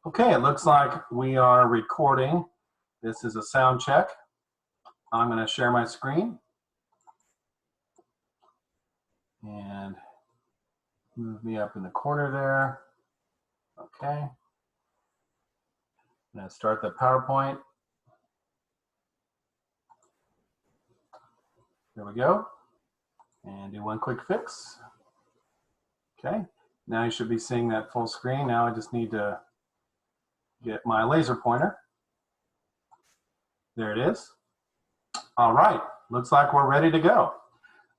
Okay, it looks like we are recording. This is a sound check. I'm going to share my screen and move me up in the corner there. Okay. I'm going to start the PowerPoint. There we go. And do one quick fix. Okay. Now you should be seeing that full screen. Now I just need to get my laser pointer. There it is. All right, looks like we're ready to go.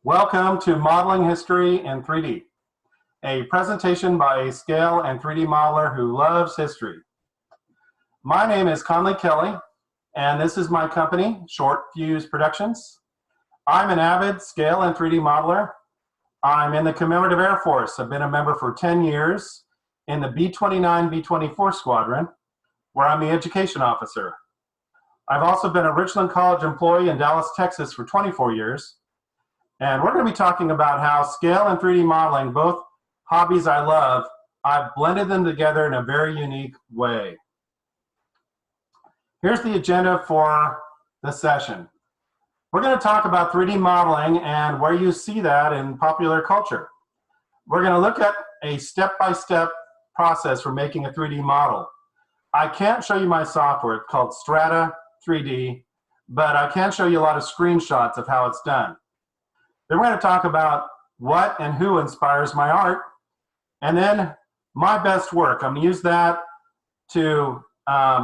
Welcome to Modeling History in 3D, a presentation by a scale and 3D modeler who loves history. My name is Conley Kelly, and this is my company, Short Fuse Productions. I'm an avid scale and 3D modeler. I'm in the Commemorative Air Force. I've been a member for 10 years in the B-29, B-24 squadron, where I'm the education officer. I've also been a Richland College employee in Dallas, Texas for 24 years. And we're going to be talking about how scale and 3D modeling, both hobbies I love, I've blended them together in a very unique way. Here's the agenda for the session. We're going to talk about 3D modeling and where you see that in popular culture. We're going to look at a step-by-step process for making a 3D model. I can't show you my software. It's called Strata 3D, but I can show you a lot of screenshots of how it's done. Then we're going to talk about what and who inspires my art, and then my best work. I'm going to use that to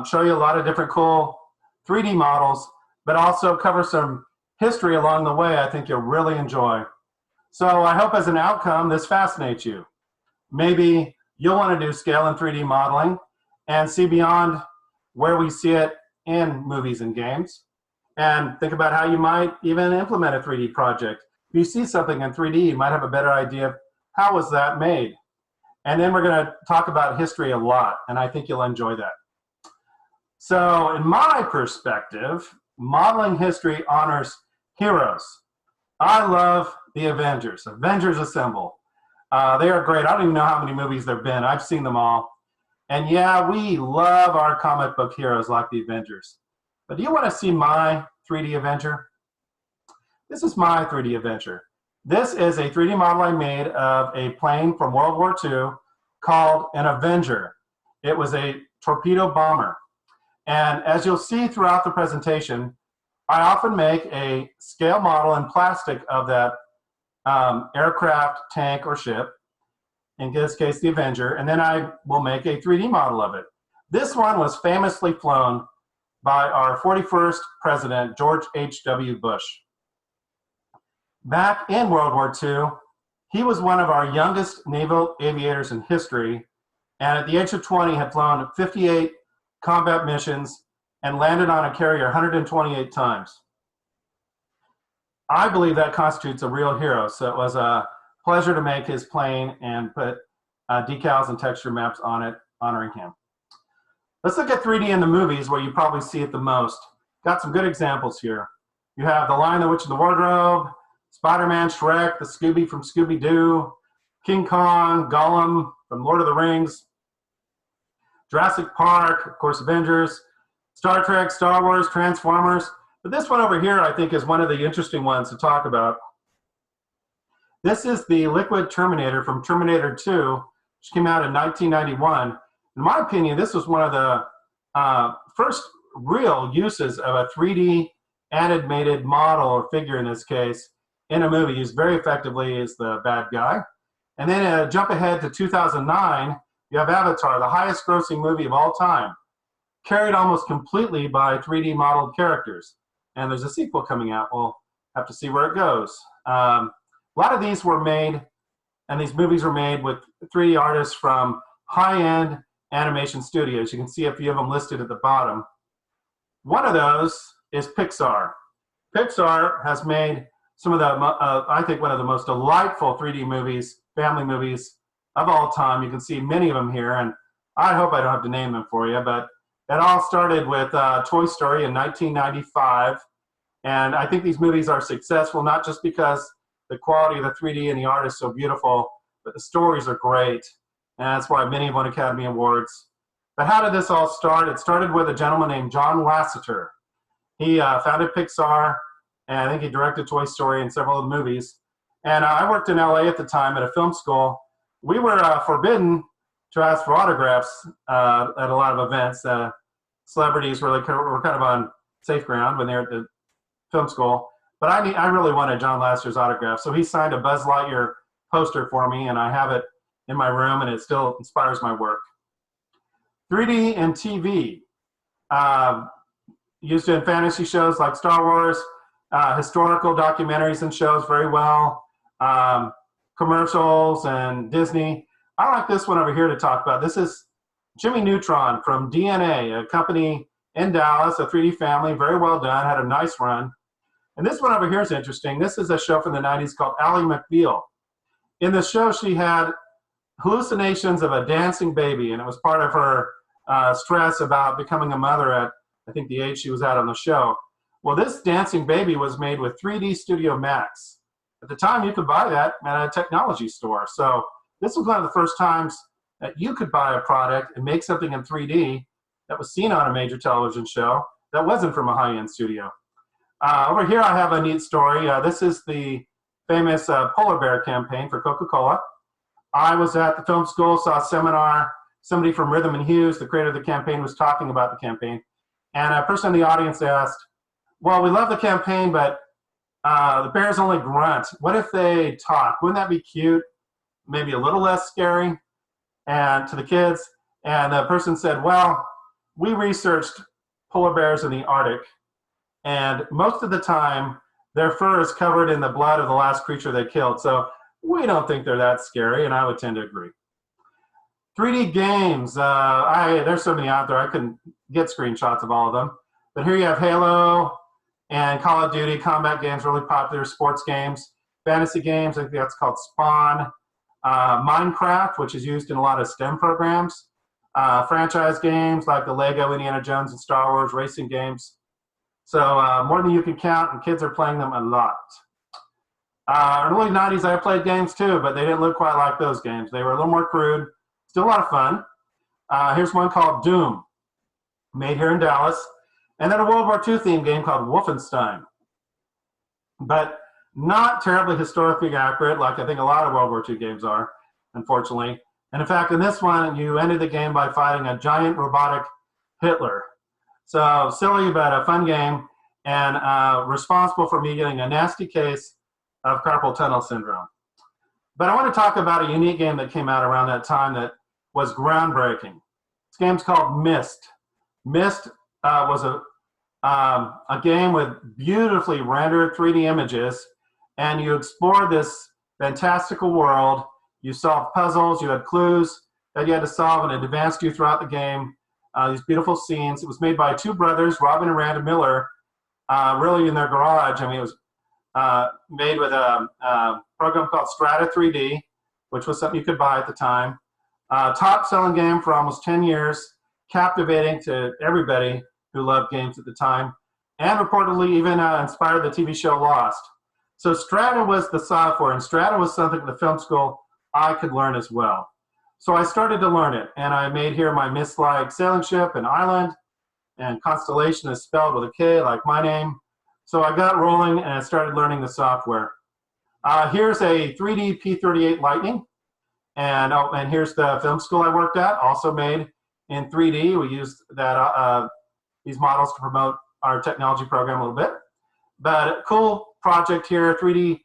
show you a lot of different cool 3D models, but also cover some history along the way I think you'll really enjoy. So I hope as an outcome this fascinates you. Maybe you'll want to do scale and 3D modeling and see beyond where we see it in movies and games, and think about how you might even implement a 3D project. If you see something in 3D, you might have a better idea of how was that made. And then we're going to talk about history a lot, and I think you'll enjoy that. So in my perspective, modeling history honors heroes. I love the Avengers. Avengers Assemble. They are great. I don't even know how many movies there have been. I've seen them all. And yeah, we love our comic book heroes like the Avengers. But do you want to see my 3D Avenger? This is my 3D Avenger. This is a 3D model I made of a plane from World War II called an Avenger. It was a torpedo bomber. And as you'll see throughout the presentation, I often make a scale model in plastic of that aircraft, tank, or ship. In this case, the Avenger, and then I will make a 3D model of it. This one was famously flown by our 41st president, George H.W. Bush. Back in World War II, he was one of our youngest naval aviators in history, and at the age of 20 had flown 58 combat missions and landed on a carrier 128 times. I believe that constitutes a real hero, so it was a pleasure to make his plane and put decals and texture maps on it, honoring him. Let's look at 3D in the movies where you probably see it the most. Got some good examples here. You have The Lion, the Witch, and the Wardrobe, Spider-Man, Shrek, the Scooby from Scooby-Doo, King Kong, Gollum from Lord of the Rings, Jurassic Park, of course, Avengers, Star Trek, Star Wars, Transformers. But this one over here I think is one of the interesting ones to talk about. This is the liquid Terminator from Terminator 2, which came out in 1991. In my opinion, this was one of the first real uses of a 3D animated model, or figure in this case, in a movie, used very effectively as the bad guy. And then jump ahead to 2009, you have Avatar, the highest grossing movie of all time, carried almost completely by 3D modeled characters. And there's a sequel coming out. We'll have to see where it goes. A lot of these were made, and these movies were made with 3D artists from high-end animation studios. You can see a few of them listed at the bottom. One of those is Pixar. Pixar has made some of the, I think, one of the most delightful 3D movies, family movies of all time. You can see many of them here, and I hope I don't have to name them for you, but it all started with Toy Story in 1995, and I think these movies are successful not just because the quality of the 3D and the art is so beautiful, but the stories are great, and that's why many have won Academy Awards. But how did this all start? It started with a gentleman named John Lasseter. He founded Pixar, and I think he directed Toy Story and several of the movies. And I worked in LA at the time at a film school. We were forbidden to ask for autographs at a lot of events. Celebrities were kind of on safe ground when they were at the film school. But I really wanted John Lasseter's autograph. So he signed a Buzz Lightyear poster for me, and I have it in my room, and it still inspires my work. 3D and TV. Used in fantasy shows like Star Wars, historical documentaries and shows very well, commercials and Disney. I like this one over here to talk about. This is Jimmy Neutron from DNA, a company in Dallas, a 3D family, very well done, had a nice run. And this one over here is interesting. This is a show from the 90s called Ally McBeal. In the show, she had hallucinations of a dancing baby, and it was part of her stress about becoming a mother at, I think, the age she was at on the show. Well, this dancing baby was made with 3D Studio Max. At the time, you could buy that at a technology store. So this was one of the first times that you could buy a product and make something in 3D that was seen on a major television show that wasn't from a high-end studio. Over here, I have a neat story. This is the famous polar bear campaign for Coca-Cola. I was at the film school, saw a seminar. Somebody from Rhythm and Hues, the creator of the campaign, was talking about the campaign. And a person in the audience asked, well, we love the campaign, but the bears only grunt. What if they talk? Wouldn't that be cute? Maybe a little less scary and to the kids. And the person said, well, we researched polar bears in the Arctic, and most of the time, their fur is covered in the blood of the last creature they killed. So we don't think they're that scary, and I would tend to agree. 3D games. There's so many out there. I couldn't get screenshots of all of them. But here you have Halo and Call of Duty, combat games, really popular, sports games, fantasy games. I think that's called Spawn. Minecraft, which is used in a lot of STEM programs. Franchise games like the Lego, Indiana Jones, and Star Wars, racing games. So more than you can count, and kids are playing them a lot. Early 90s, I played games too, but they didn't look quite like those games. They were a little more crude, still a lot of fun. Here's one called Doom, made here in Dallas. And then a World War II themed game called Wolfenstein. But not terribly historically accurate, like I think a lot of World War II games are, unfortunately. And in fact, in this one, you ended the game by fighting a giant robotic Hitler. So silly, but a fun game, and responsible for me getting a nasty case of carpal tunnel syndrome. But I want to talk about a unique game that came out around that time that was groundbreaking. This game's called Myst. Myst was a game with beautifully rendered 3D images, and you explored this fantastical world. You solved puzzles, you had clues that you had to solve, and it advanced you throughout the game. These beautiful scenes. It was made by two brothers, Robin and Randall Miller, really in their garage. I mean, it was made with a program called Strata 3D, which was something you could buy at the time. Top-selling game for almost 10 years, captivating to everybody who loved games at the time, and reportedly even inspired the TV show Lost. So Strata was the software, and Strata was something at the film school I could learn as well. So I started to learn it, and I made here my Myst-like sailing ship and island, and Constellation is spelled with a K, like my name. So I got rolling, and I started learning the software. Here's a 3D P-38 Lightning, and here's the film school I worked at, also made in 3D. We used that these models to promote our technology program a little bit. But cool project here, 3D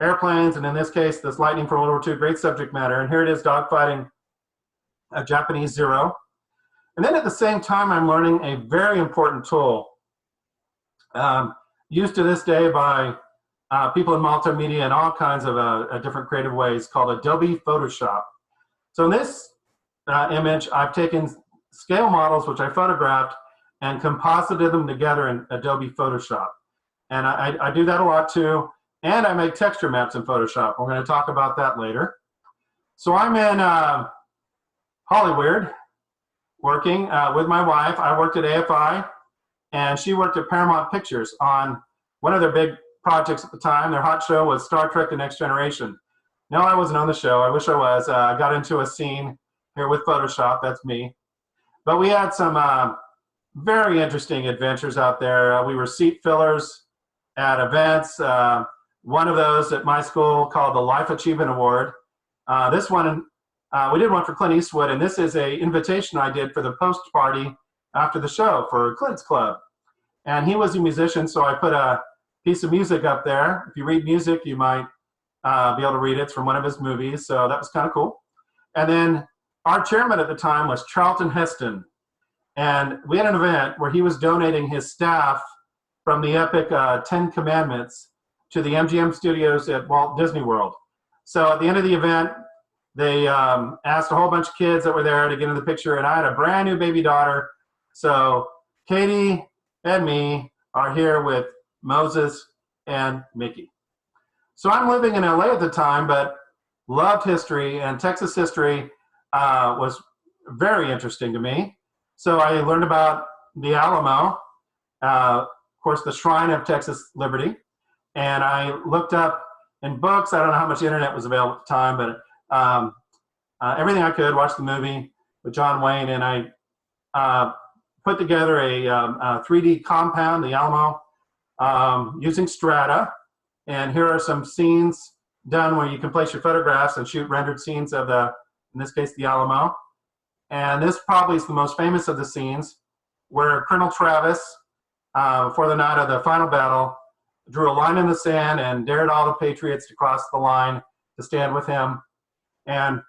airplanes, and in this case, this Lightning for World War II, great subject matter. And here it is dogfighting a Japanese Zero. And then at the same time, I'm learning a very important tool used to this day by people in multimedia and all kinds of different creative ways, called Adobe Photoshop. So in this image, I've taken scale models, which I photographed, and composited them together in Adobe Photoshop. And I do that a lot too. And I make texture maps in Photoshop. We're going to talk about that later. So I'm in Hollywood working with my wife. I worked at AFI, and she worked at Paramount Pictures on one of their big projects at the time. Their hot show was Star Trek: The Next Generation. No, I wasn't on the show. I wish I was. I got into a scene here with Photoshop. That's me. But we had some very interesting adventures out there. We were seat fillers at events. One of those at my school called the Life Achievement Award. This one, we did one for Clint Eastwood, and this is an invitation I did for the post party after the show for Clint's Club. And he was a musician, so I put a piece of music up there. If you read music, you might be able to read it. It's from one of his movies, so that was kind of cool. And then our chairman at the time was Charlton Heston. And we had an event where he was donating his staff from the epic 10 Commandments to the MGM studios at Walt Disney World. So at the end of the event, they asked a whole bunch of kids that were there to get in the picture, and I had a brand new baby daughter. So Katie and me are here with Moses and Mickey. So I'm living in LA at the time, but loved history, and Texas history was very interesting to me. So I learned about the Alamo, of course, the shrine of Texas liberty, and I looked up in books. I don't know how much internet was available at the time, but everything I could, watched the movie with John Wayne, and I put together a 3D compound, the Alamo, using Strata. And here are some scenes done where you can place your photographs and shoot rendered scenes of in this case, the Alamo. And this probably is the most famous of the scenes, where Colonel Travis, before the night of the final battle, drew a line in the sand and dared all the patriots to cross the line to stand with him. And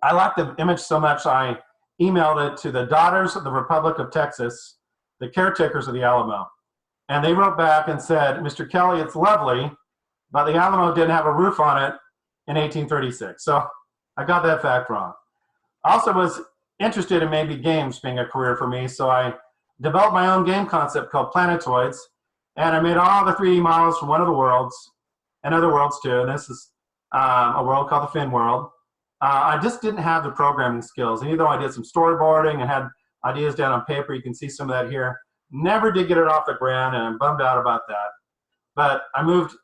I liked the image so much, I emailed it to the Daughters of the Republic of Texas, the caretakers of the Alamo. And they wrote back and said, Mr. Kelly, it's lovely, but the Alamo didn't have a roof on it in 1836. So I got that fact wrong. I also was interested in maybe games being a career for me, so I developed my own game concept called Planetoids, and I made all the 3D models from one of the worlds, and other worlds too, and this is a world called the Finn world. I just didn't have the programming skills, and even though I did some storyboarding and had ideas down on paper, you can see some of that here, never did get it off the ground, and I'm bummed out about that. But I moved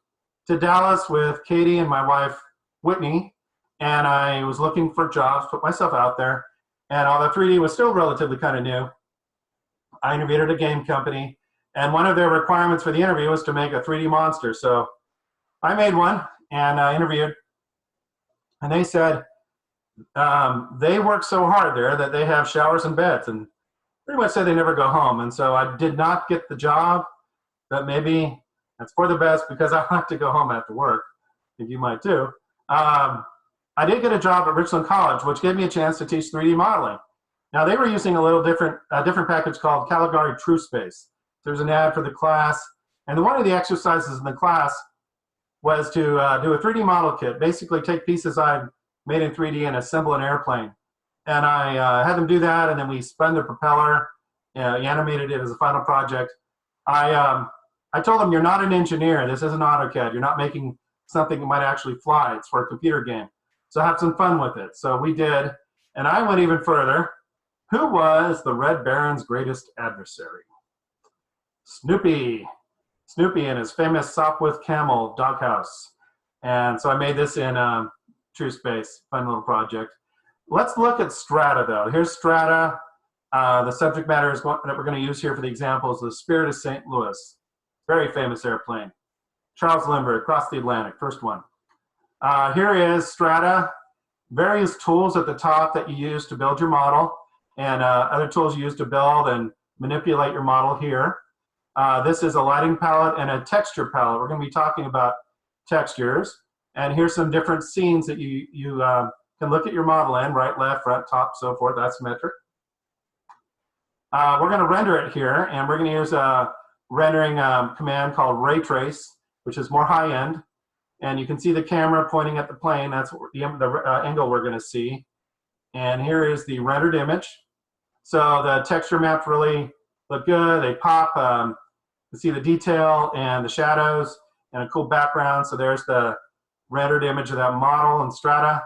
to Dallas with Katie and my wife, Whitney, and I was looking for jobs, put myself out there, and although 3D was still relatively kind of new, I interviewed at a game company, and one of their requirements for the interview was to make a 3D monster. So I made one, and I interviewed, and they said they work so hard there that they have showers and beds, and pretty much said they never go home. And so I did not get the job, but maybe that's for the best, because I like to go home after work. I think you might too. I did get a job at Richland College, which gave me a chance to teach 3D modeling. Now they were using a different package called Caligari TrueSpace. There's an ad for the class, and one of the exercises in the class was to do a 3D model kit. Basically take pieces I made in 3D and assemble an airplane. And I had them do that, and then we spun the propeller, animated it as a final project. I told them, you're not an engineer. This isn't AutoCAD. You're not making something that might actually fly. It's for a computer game. So have some fun with it. So we did, and I went even further. Who was the Red Baron's greatest adversary? Snoopy. Snoopy and his famous Sopwith Camel doghouse. And so I made this in TrueSpace, fun little project. Let's look at Strata, though. Here's Strata. The subject matter is that we're going to use here for the example is the Spirit of St. Louis. Very famous airplane. Charles Lindbergh, across the Atlantic, first one. Here is Strata. Various tools at the top that you use to build your model, and other tools you use to build and manipulate your model here. This is a lighting palette and a texture palette. We're going to be talking about textures. And here's some different scenes that you can look at your model in, right, left, front, top, so forth. That's symmetric. We're going to render it here, and we're going to use a rendering command called Ray Trace, which is more high-end. And you can see the camera pointing at the plane. That's the angle we're going to see. And here is the rendered image. So the texture maps really look good. They pop. You see the detail and the shadows and a cool background. So there's the rendered image of that model in Strata.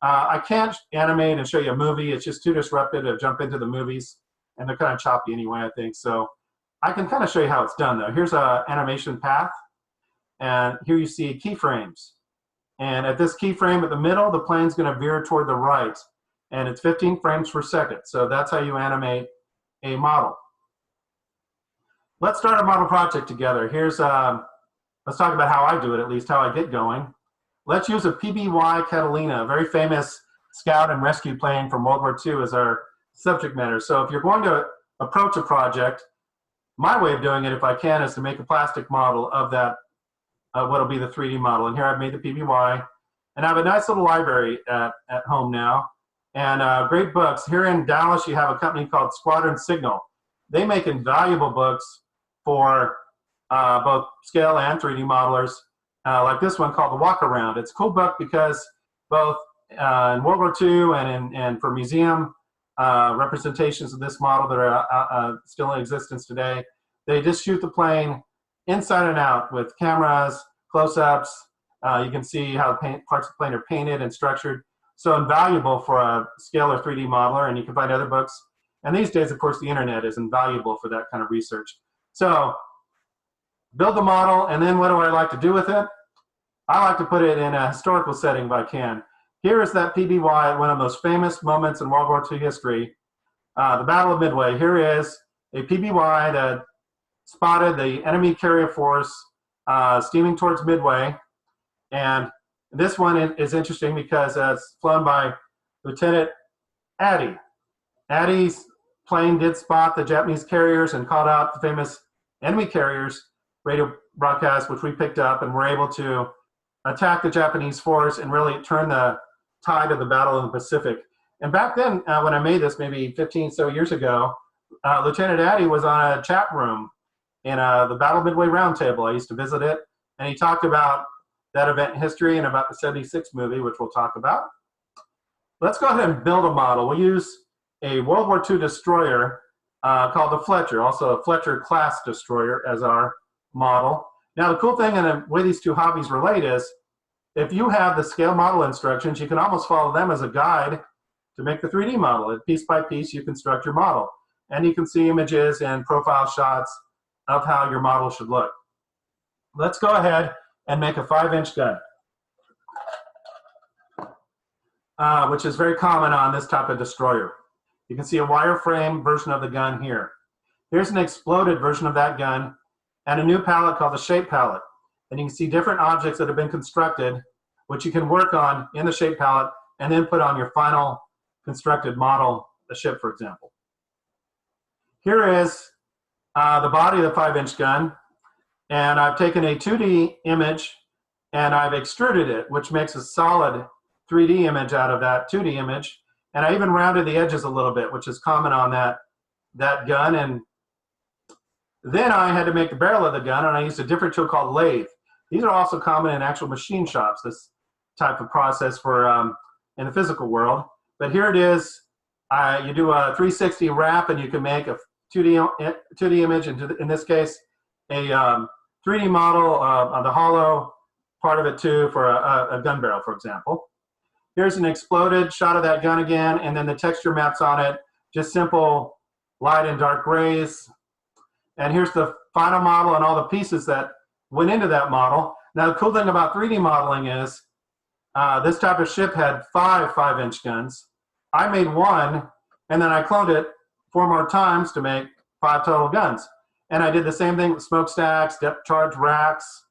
I can't animate and show you a movie. It's just too disruptive to jump into the movies. And they're kind of choppy anyway, I think. So I can kind of show you how it's done, though. Here's an animation path. And here you see keyframes. And at this keyframe at the middle, the plane's going to veer toward the right. and it's 15 frames per second. So that's how you animate a model. Let's start a model project together. Here's, let's talk about how I do it, at least how I get going. Let's use a PBY Catalina, a very famous scout and rescue plane from World War II as our subject matter. So if you're going to approach a project, my way of doing it, if I can, is to make a plastic model of that, what'll be the 3D model. And here I've made the PBY. And I have a nice little library at home now. And great books. Here in Dallas, you have a company called Squadron Signal. They make invaluable books for both scale and 3D modelers, like this one called The Walk Around. It's a cool book because both in World War II and for museum representations of this model that are still in existence today, they just shoot the plane inside and out with cameras, close-ups. You can see how parts of the plane are painted and structured. So invaluable for a scale or 3D modeler, and you can find other books. And these days, of course, the internet is invaluable for that kind of research. So build the model, and then what do I like to do with it? I like to put it in a historical setting if I can. Here is that PBY at one of the most famous moments in World War II history, the Battle of Midway. Here is a PBY that spotted the enemy carrier force steaming towards Midway. And this one is interesting because it's flown by Lieutenant Addy. Addy's plane did spot the Japanese carriers and called out the famous enemy carriers radio broadcast, which we picked up, and were able to attack the Japanese force and really turn the tide of the battle in the Pacific. And back then, when I made this, maybe 15 so years ago, Lieutenant Addy was on a chat room in the Battle of Midway Roundtable. I used to visit it, and he talked about that event in history and about the 76 movie, which we'll talk about. Let's go ahead and build a model. We'll use a World War II destroyer called the Fletcher, also a Fletcher class destroyer as our model. Now the cool thing and the way these two hobbies relate is if you have the scale model instructions, you can almost follow them as a guide to make the 3D model. And piece by piece, you construct your model. And you can see images and profile shots of how your model should look. Let's go ahead and make a 5-inch gun, which is very common on this type of destroyer. You can see a wireframe version of the gun here. Here's an exploded version of that gun and a new palette called the shape palette. And you can see different objects that have been constructed, which you can work on in the shape palette and then put on your final constructed model, the ship, for example. Here is the body of the 5-inch gun. And I've taken a 2D image and I've extruded it, which makes a solid 3D image out of that 2D image. And I even rounded the edges a little bit, which is common on that gun. And then I had to make the barrel of the gun, and I used a different tool called lathe. These are also common in actual machine shops, this type of process for in the physical world. But here it is. You do a 360 wrap, and you can make a 2D image, in this case, a 3D model of the hollow part of it too for a gun barrel, for example. Here's an exploded shot of that gun again, and then the texture maps on it, just simple light and dark grays. And here's the final model and all the pieces that went into that model. Now, the cool thing about 3D modeling is this type of ship had 5 5-inch guns. I made one, and then I cloned it 4 more times to make 5 total guns. And I did the same thing with smokestacks, depth charge racks,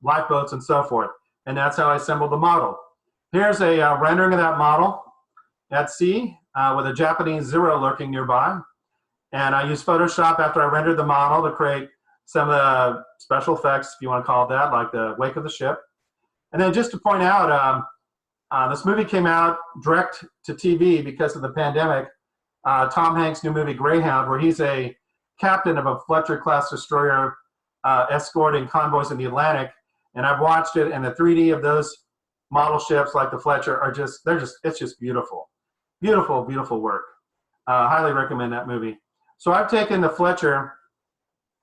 lifeboats, and so forth. And that's how I assembled the model. Here's a rendering of that model at sea with a Japanese Zero lurking nearby. And I used Photoshop after I rendered the model to create some of the special effects, if you want to call it that, like the wake of the ship. And then just to point out, this movie came out direct to TV because of the pandemic. Tom Hanks' new movie, Greyhound, where he's a captain of a Fletcher-class destroyer escorting convoys in the Atlantic. And I've watched it, and the 3D of those model ships like the Fletcher are it's just beautiful. Beautiful, beautiful work. Highly recommend that movie. So I've taken the Fletcher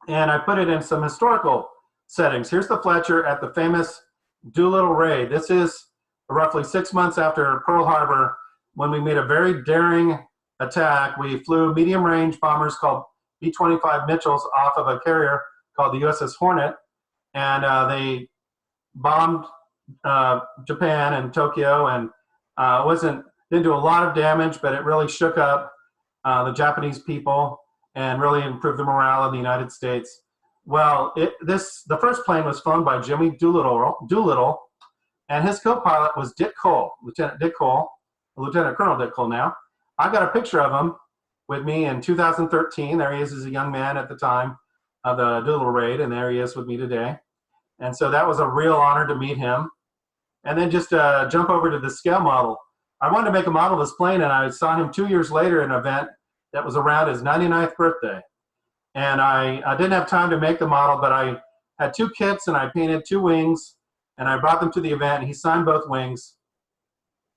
and I put it in some historical settings. Here's the Fletcher at the famous Doolittle raid. This is roughly 6 months after Pearl Harbor when we made a very daring attack. We flew medium-range bombers called B-25 Mitchells off of a carrier called the USS Hornet, and they bombed Japan and Tokyo, and it wasn't Didn't do a lot of damage, but it really shook up the Japanese people and really improved the morale in the United States. Well, the first plane was flown by Jimmy Doolittle, and his co-pilot was Dick Cole, Lieutenant Colonel Dick Cole now. I got a picture of him with me in 2013. There he is as a young man at the time of the Doolittle raid, and there he is with me today. And so that was a real honor to meet him. And then just jump over to the scale model. I wanted to make a model of this plane, and I saw him 2 years later in an event that was around his 99th birthday. And I didn't have time to make the model, but I had 2 kits, and I painted 2 wings, and I brought them to the event, and he signed both wings.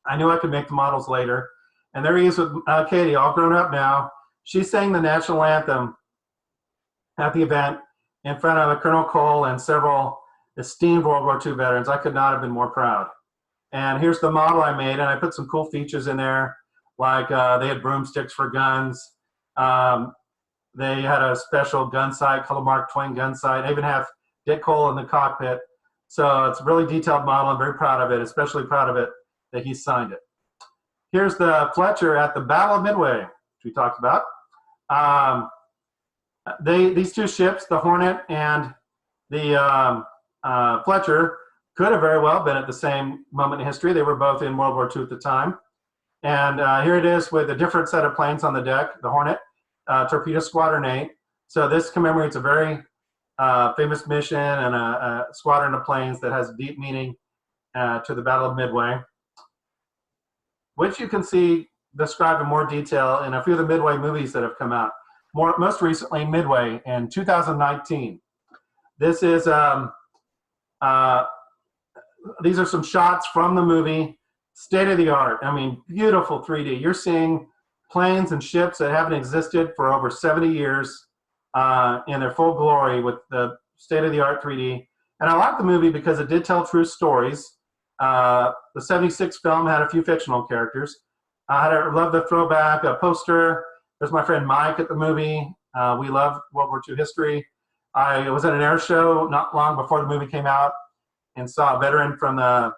I knew I could make the models later. And there he is with Katie, all grown up now. She sang the national anthem at the event in front of Colonel Cole and several esteemed World War II veterans. I could not have been more proud. And here's the model I made, and I put some cool features in there, like they had broomsticks for guns. They had a special gun sight called a Mark Twain gun sight. I even have Dick Cole in the cockpit. So it's a really detailed model. I'm very proud of it, especially proud of it that he signed it. Here's the Fletcher at the Battle of Midway, which we talked about. These 2 ships, the Hornet and the Fletcher, could have very well been at the same moment in history. They were both in World War II at the time. And here it is with a different set of planes on the deck, the Hornet, Torpedo Squadron 8. So this commemorates a very famous mission and a squadron of planes that has deep meaning to the Battle of Midway, which you can see described in more detail in a few of the Midway movies that have come out. Most recently, Midway in 2019. This is these are some shots from the movie, state of the art. I mean, beautiful 3D. You're seeing planes and ships that haven't existed for over 70 years in their full glory with the state of the art 3D. And I like the movie because it did tell true stories. The 76 film had a few fictional characters. I love the throwback poster. There's my friend Mike at the movie. We love World War II history. I was at an air show not long before the movie came out and saw a veteran from the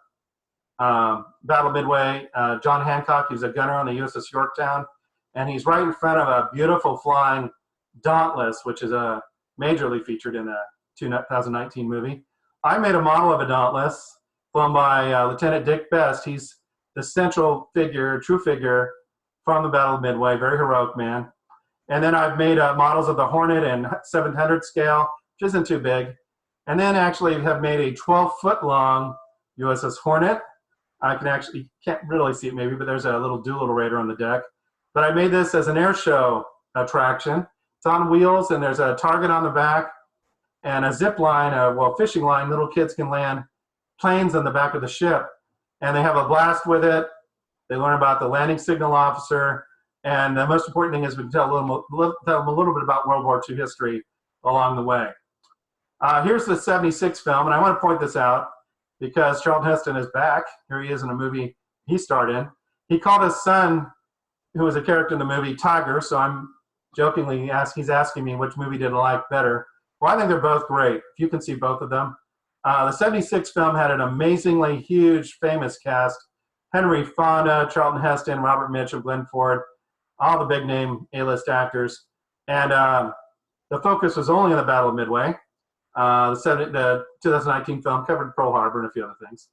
Battle of Midway, John Hancock. He's a gunner on the USS Yorktown, and he's right in front of a beautiful flying Dauntless, which is majorly featured in the 2019 movie. I made a model of a Dauntless flown by Lieutenant Dick Best. He's the central figure, true figure from the Battle of Midway, very heroic man. And then I've made models of the Hornet and 700 scale, which isn't too big. And then actually have made a 12-foot long USS Hornet. Can't really see it maybe, but there's a little Doolittle Raider on the deck. But I made this as an air show attraction. It's on wheels, and there's a target on the back and a zip line, fishing line. Little kids can land planes on the back of the ship, and they have a blast with it. They learn about the landing signal officer, and the most important thing is we can tell them a little bit about World War II history along the way. Here's the 76 film, and I want to point this out because Charlton Heston is back. Here he is in a movie he starred in. He called his son, who was a character in the movie, Tiger, so I'm jokingly he's asking me which movie did I like better. Well, I think they're both great. If you can see both of them. The 76 film had an amazingly huge, famous cast. Henry Fonda, Charlton Heston, Robert Mitchum, Glenn Ford, all the big name A-list actors. And the focus was only on the Battle of Midway. The 2019 film covered Pearl Harbor and a few other things.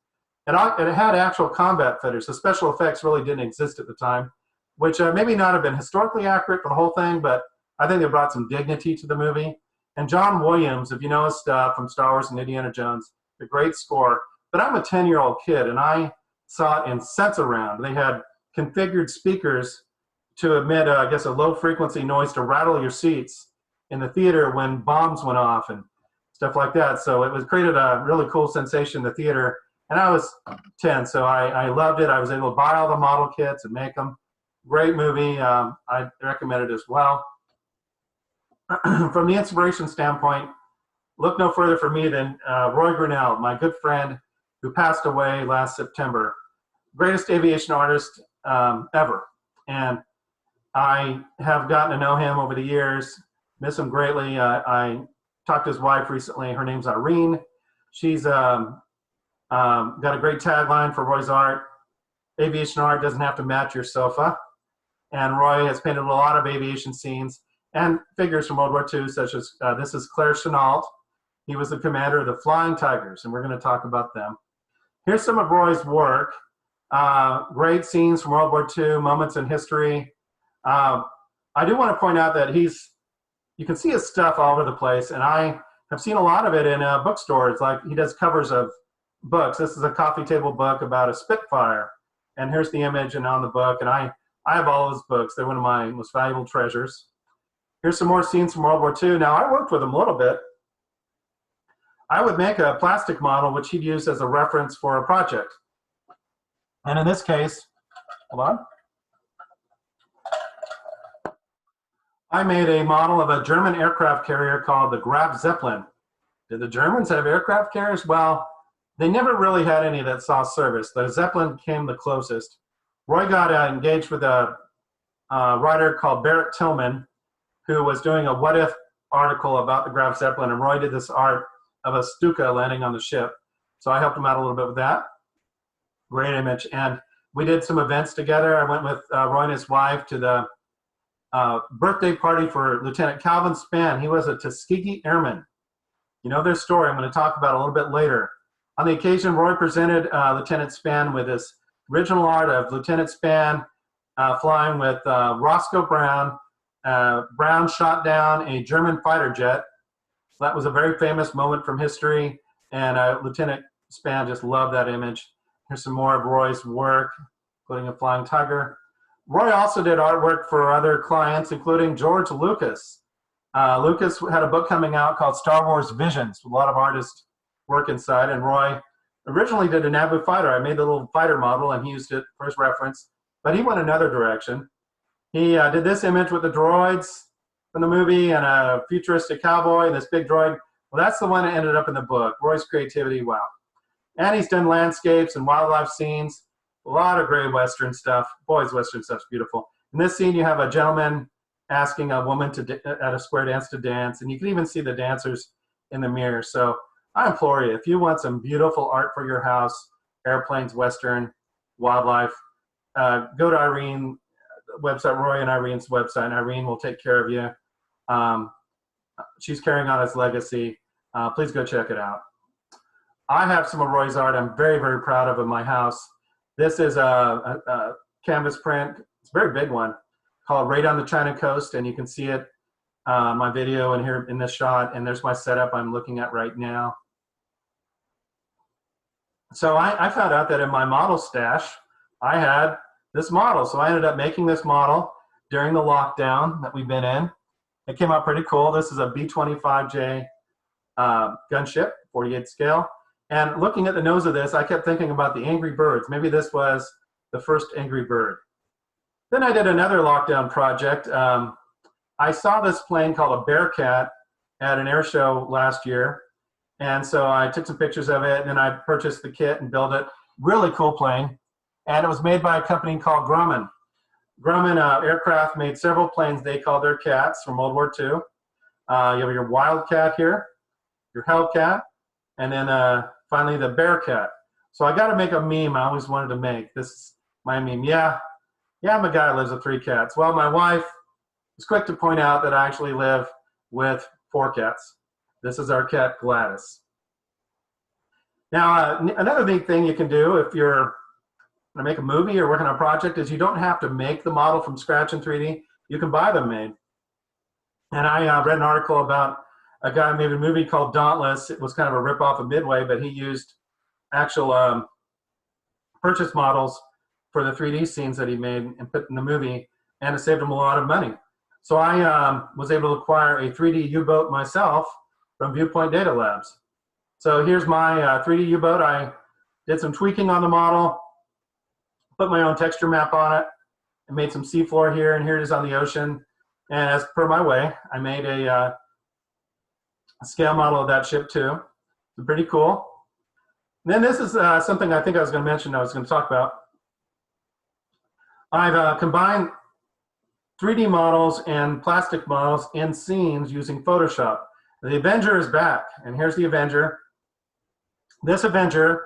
And it had actual combat footage. The special effects really didn't exist at the time, which maybe not have been historically accurate for the whole thing, but I think they brought some dignity to the movie. And John Williams, if you know his stuff from Star Wars and Indiana Jones, a great score. But I'm a 10-year-old kid, and I saw it in Sense-Around. They had configured speakers to emit, I guess, a low-frequency noise to rattle your seats in the theater when bombs went off and stuff like that. So it created a really cool sensation in the theater. And I was 10, so I loved it. I was able to buy all the model kits and make them. Great movie. I recommend it as well. From the inspiration standpoint, look no further for me than Roy Grinnell, my good friend who passed away last September. Greatest aviation artist ever. And I have gotten to know him over the years, miss him greatly. I talked to his wife recently. Her name's Irene. She's got a great tagline for Roy's art. aviation art doesn't have to match your sofa. And Roy has painted a lot of aviation scenes and figures from World War II, such as this is Claire Chenault. He was the commander of the Flying Tigers, and we're going to talk about them. Here's some of Roy's work. Great scenes from World War II, moments in history. I do want to point out that you can see his stuff all over the place, and I have seen a lot of it in bookstores. Like, he does covers of books. This is a coffee table book about a Spitfire, and here's the image and on the book, and I have all those books. They're one of my most valuable treasures. Here's some more scenes from World War II. Now, I worked with him a little bit. I would make a plastic model, which he'd use as a reference for a project. And in this case, hold on. I made a model of a German aircraft carrier called the Graf Zeppelin. Did the Germans have aircraft carriers? Well, they never really had any that saw service. The Zeppelin came the closest. Roy got engaged with a writer called Barrett Tillman, who was doing a what if article about the Graf Zeppelin, and Roy did this art of a Stuka landing on the ship. So I helped him out a little bit with that. Great image. And we did some events together. I went with Roy and his wife to the birthday party for Lieutenant Calvin Spann. He was a Tuskegee Airman. You know their story. I'm going to talk about it a little bit later. On the occasion, Roy presented Lieutenant Spann with his original art of Lieutenant Spann flying with Roscoe Brown. Brown shot down a German fighter jet. So that was a very famous moment from history, and Lieutenant Spann just loved that image. Here's some more of Roy's work, including a Flying Tiger. Roy also did artwork for other clients, including George Lucas. Lucas had a book coming out called Star Wars Visions, with a lot of artist work inside, and Roy originally did a Naboo fighter. I made the little fighter model, and he used it for his reference, but he went another direction. He did this image with the droids from the movie and a futuristic cowboy and this big droid. Well, that's the one that ended up in the book. Roy's creativity, wow. And he's done landscapes and wildlife scenes, a lot of great Western stuff. Boys, Western stuff's beautiful. In this scene, you have a gentleman asking a woman at a square dance to dance, and you can even see the dancers in the mirror. So I implore you, if you want some beautiful art for your house, airplanes, Western, wildlife, go to Irene website, Roy and Irene's website, and Irene will take care of you. She's carrying on his legacy. Please go check it out. I have some of Roy's art I'm very, very proud of in my house. This is a canvas print. It's a very big one called Right on the China Coast, and you can see it my video and here in this shot, and there's my setup I'm looking at right now. So I found out that in my model stash, I had this model. So I ended up making this model during the lockdown that we've been in. It came out pretty cool. This is a B-25J gunship, 48 scale. And looking at the nose of this, I kept thinking about the Angry Birds. Maybe this was the first Angry Bird. Then I did another lockdown project. I saw this plane called a Bearcat at an air show last year. And so I took some pictures of it, and then I purchased the kit and built it. Really cool plane. And it was made by a company called Grumman. Grumman Aircraft made several planes they called their cats from World War II. You have your Wildcat here, your Hellcat, and then finally the Bearcat. So I got to make a meme I always wanted to make. This is my meme. Yeah, I'm a guy who lives with 3 cats. Well, my wife was quick to point out that I actually live with 4 cats. This is our cat, Gladys. Now, another neat thing you can do if you're going to make a movie or working on a project is you don't have to make the model from scratch in 3D. You can buy them made. And I read an article about a guy who made a movie called Dauntless. It was kind of a ripoff of Midway, but he used actual purchase models for the 3D scenes that he made and put in the movie, and it saved him a lot of money. So I was able to acquire a 3D U-boat myself from Viewpoint Data Labs. So here's my 3D U-boat. I did some tweaking on the model, put my own texture map on it, and made some seafloor here, and here it is on the ocean. And as per my way, I made a scale model of that ship too. It's pretty cool. And then this is something I think I was going to mention, I was going to talk about. I've combined 3D models and plastic models in scenes using Photoshop. The Avenger is back, and here's the Avenger. This Avenger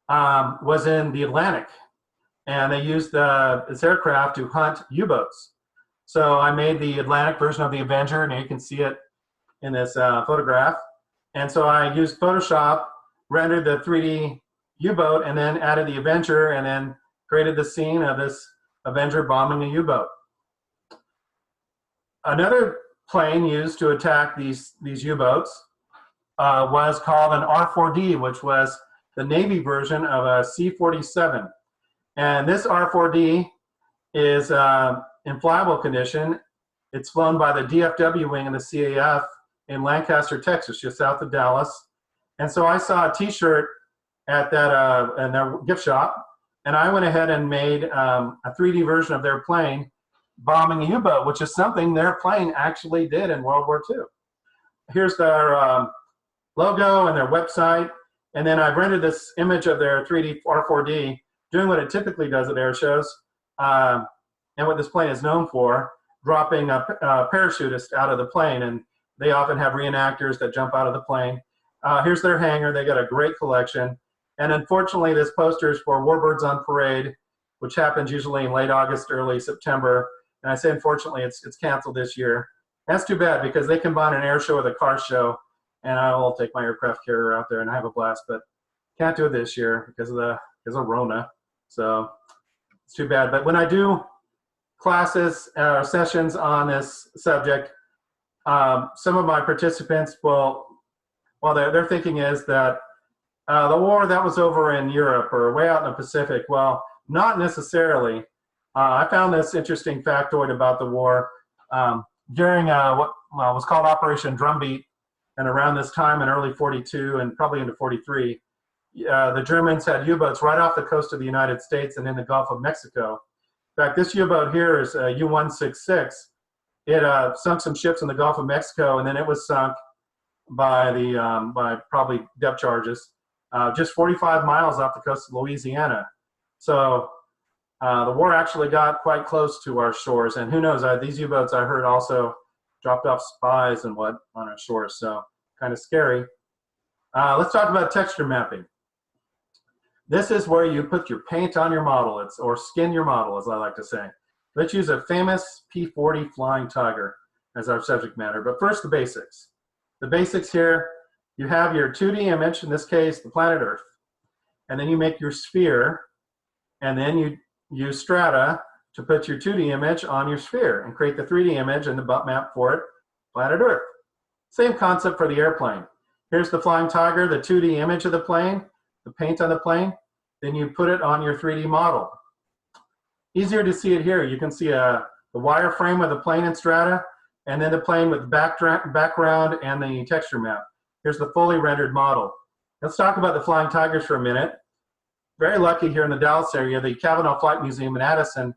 was in the Atlantic, and they used this aircraft to hunt U-boats. So I made the Atlantic version of the Avenger, and you can see it in this photograph. And so I used Photoshop, rendered the 3D U-boat, and then added the Avenger, and then created the scene of this Avenger bombing a U-boat. Another plane used to attack these U-boats was called an R4D, which was the Navy version of a C-47. And this R4D is in flyable condition. It's flown by the DFW wing of the CAF in Lancaster, Texas, just south of Dallas. And so I saw a T-shirt at that in their gift shop, and I went ahead and made a 3D version of their plane bombing a U-boat, which is something their plane actually did in World War II. Here's their logo and their website, and then I've rendered this image of their 3D R4D doing what it typically does at air shows, and what this plane is known for, dropping a parachutist out of the plane, and they often have reenactors that jump out of the plane. Here's their hangar. They got a great collection, and unfortunately this poster is for Warbirds on Parade, which happens usually in late August, early September, and I say unfortunately it's canceled this year. That's too bad, because they combine an air show with a car show, and I will take my aircraft carrier out there and have a blast, but can't do it this year because of Rona. So it's too bad. But when I do classes or sessions on this subject, some of my participants will, well, their thinking is that the war that was over in Europe or way out in the Pacific. Well, not necessarily. I found this interesting factoid about the war. During what was called Operation Drumbeat, and around this time in early 42 and probably into 43, the Germans had U-boats right off the coast of the United States and in the Gulf of Mexico. In fact, this U-boat here is U-166. It sunk some ships in the Gulf of Mexico, and then it was sunk by by probably depth charges, just 45 miles off the coast of Louisiana. So the war actually got quite close to our shores, and who knows, these U-boats I heard also dropped off spies and what on our shores, so kind of scary. Let's talk about texture mapping. This is where you put your paint on your model, or skin your model, as I like to say. Let's use a famous P-40 Flying Tiger as our subject matter, but first the basics. The basics here, you have your 2D image, in this case, the planet Earth, and then you make your sphere, and then you use strata to put your 2D image on your sphere and create the 3D image and the butt map for it, planet Earth. Same concept for the airplane. Here's the Flying Tiger, the 2D image of the plane, the paint on the plane, then you put it on your 3D model. Easier to see it here. You can see the wireframe of the plane in strata, and then the plane with background and the texture map. Here's the fully rendered model. Let's talk about the Flying Tigers for a minute. Very lucky here in the Dallas area, the Cavanaugh Flight Museum in Addison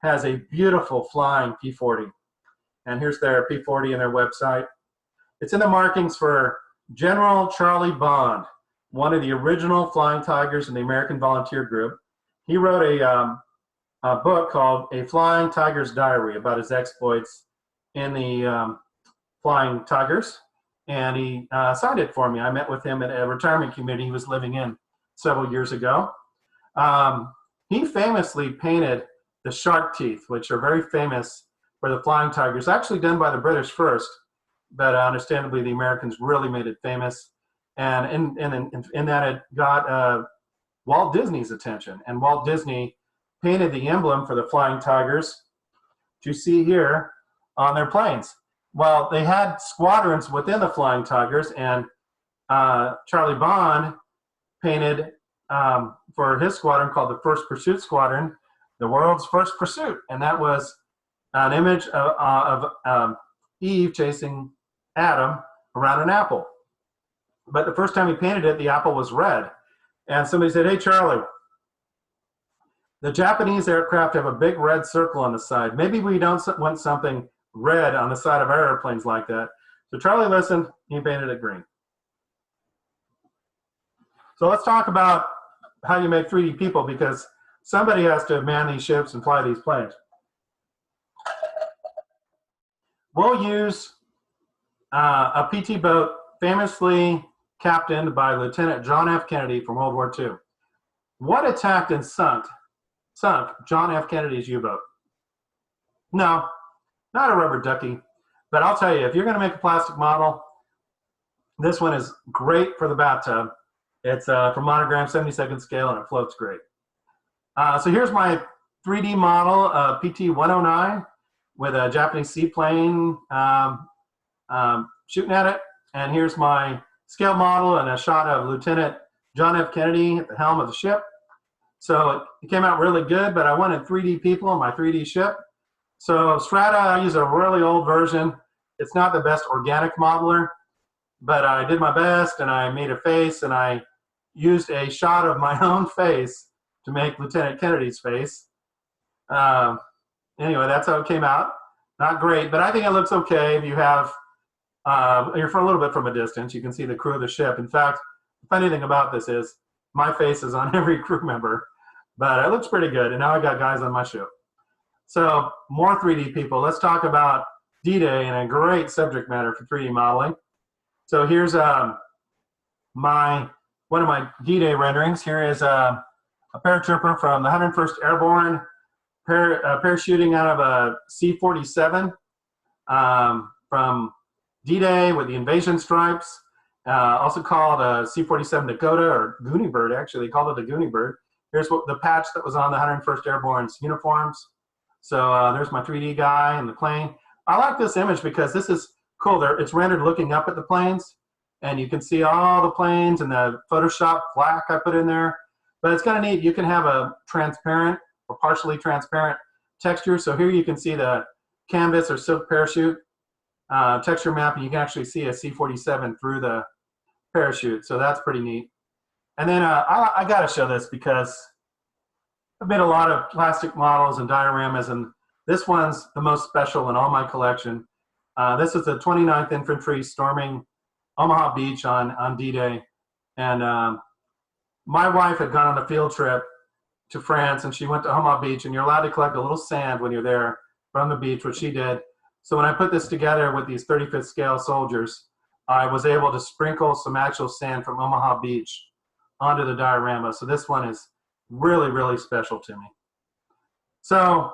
has a beautiful flying P-40. And here's their P-40 and their website. It's in the markings for General Charlie Bond, one of the original Flying Tigers in the American Volunteer Group. He wrote a book called A Flying Tiger's Diary about his exploits in the Flying Tigers, and he signed it for me. I met with him at a retirement community he was living in several years ago. He famously painted the shark teeth, which are very famous for the Flying Tigers, actually done by the British first, but understandably the Americans really made it famous. And in that it got Walt Disney's attention, and Walt Disney painted the emblem for the Flying Tigers, which you see here on their planes. Well, they had squadrons within the Flying Tigers, and Charlie Bond painted for his squadron called the First Pursuit Squadron, the world's first pursuit, and that was an image of Eve chasing Adam around an apple. But the first time he painted it, the apple was red. And somebody said, "Hey, Charlie, the Japanese aircraft have a big red circle on the side. Maybe we don't want something red on the side of our airplanes like that." So Charlie listened, he painted it green. So let's talk about how you make 3D people, because somebody has to man these ships and fly these planes. We'll use a PT boat famously captained by Lieutenant John F. Kennedy from World War II. What attacked and sunk sunk John F. Kennedy's U-boat? No, not a rubber ducky. But I'll tell you, if you're going to make a plastic model, this one is great for the bathtub. It's from Monogram, 72nd scale, and it floats great. So here's my 3D model of PT-109 with a Japanese seaplane shooting at it. And here's my scale model and a shot of Lieutenant John F. Kennedy at the helm of the ship. So it came out really good, but I wanted 3D people in my 3D ship. So Strata, I use a really old version. It's not the best organic modeler, but I did my best, and I made a face, and I used a shot of my own face to make Lieutenant Kennedy's face. Anyway, that's how it came out. Not great, but I think it looks okay if you have, you're for a little bit from a distance. You can see the crew of the ship. In fact, the funny thing about this is my face is on every crew member, but it looks pretty good, and now I got guys on my ship. So more 3D people. Let's talk about D-Day and a great subject matter for 3D modeling. So here's one of my D-Day renderings. Here is a paratrooper from the 101st Airborne parachuting out of a C-47 from D-Day with the invasion stripes, also called a C-47 Dakota, or Goonie Bird, actually. They called it the Goonie Bird. Here's the patch that was on the 101st Airborne's uniforms. So there's my 3D guy and the plane. I like this image because this is cool. It's rendered looking up at the planes, and you can see all the planes and the Photoshop black I put in there. But it's kind of neat. You can have a transparent or partially transparent texture. So here you can see the canvas or silk parachute texture map, and you can actually see a C-47 through the parachute. So that's pretty neat. And then I got to show this because I've made a lot of plastic models and dioramas, and this one's the most special in all my collection. This is the 29th Infantry storming Omaha Beach on D-Day. And my wife had gone on a field trip to France, and she went to Omaha Beach, and you're allowed to collect a little sand when you're there from the beach, which she did. So when I put this together with these 35th scale soldiers, I was able to sprinkle some actual sand from Omaha Beach onto the diorama. So this one is really, really special to me. So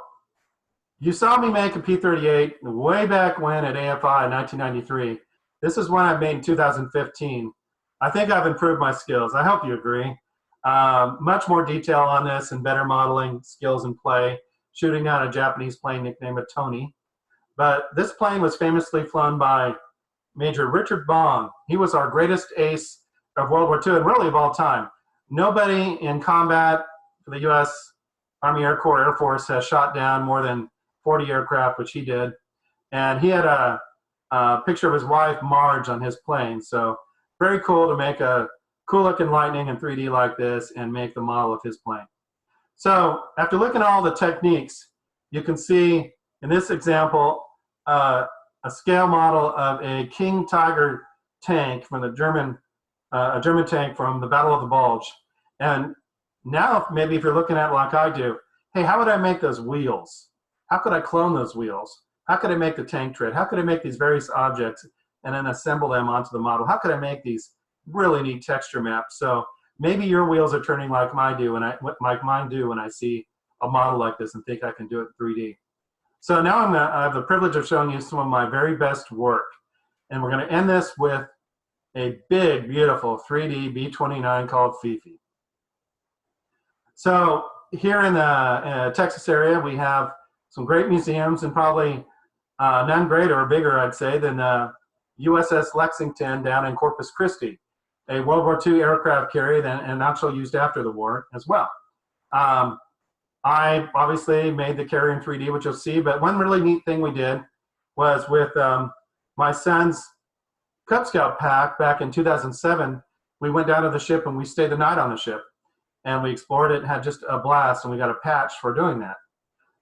you saw me make a P-38 way back when at AFI in 1993. This is one I made in 2015. I think I've improved my skills. I hope you agree. Much more detail on this and better modeling skills in play, shooting down a Japanese plane nicknamed Tony. But this plane was famously flown by Major Richard Bong. He was our greatest ace of World War II and really of all time. Nobody in combat for the U.S. Army Air Corps Air Force has shot down more than 40 aircraft, which he did. And he had a picture of his wife, Marge, on his plane. So very cool to make a cool-looking Lightning in 3D like this and make the model of his plane. So after looking at all the techniques, you can see in this example a scale model of a King Tiger tank from the German tank from the Battle of the Bulge. And now maybe if you're looking at it like I do, hey, how would I make those wheels? How could I clone those wheels? How could I make the tank tread? How could I make these various objects and then assemble them onto the model? How could I make these really neat texture maps? So maybe your wheels are turning like mine do when I see a model like this and think I can do it in 3D. So now I have the privilege of showing you some of my very best work. And we're going to end this with a big, beautiful 3D B-29 called Fifi. So here in the Texas area, we have some great museums, and probably none greater or bigger, I'd say, than the USS Lexington down in Corpus Christi, a World War II aircraft carrier and actually used after the war as well. I obviously made the carrier in 3D, which you'll see, but one really neat thing we did was with my son's Cub Scout pack back in 2007, we went down to the ship and we stayed the night on the ship. And we explored it and had just a blast, and we got a patch for doing that.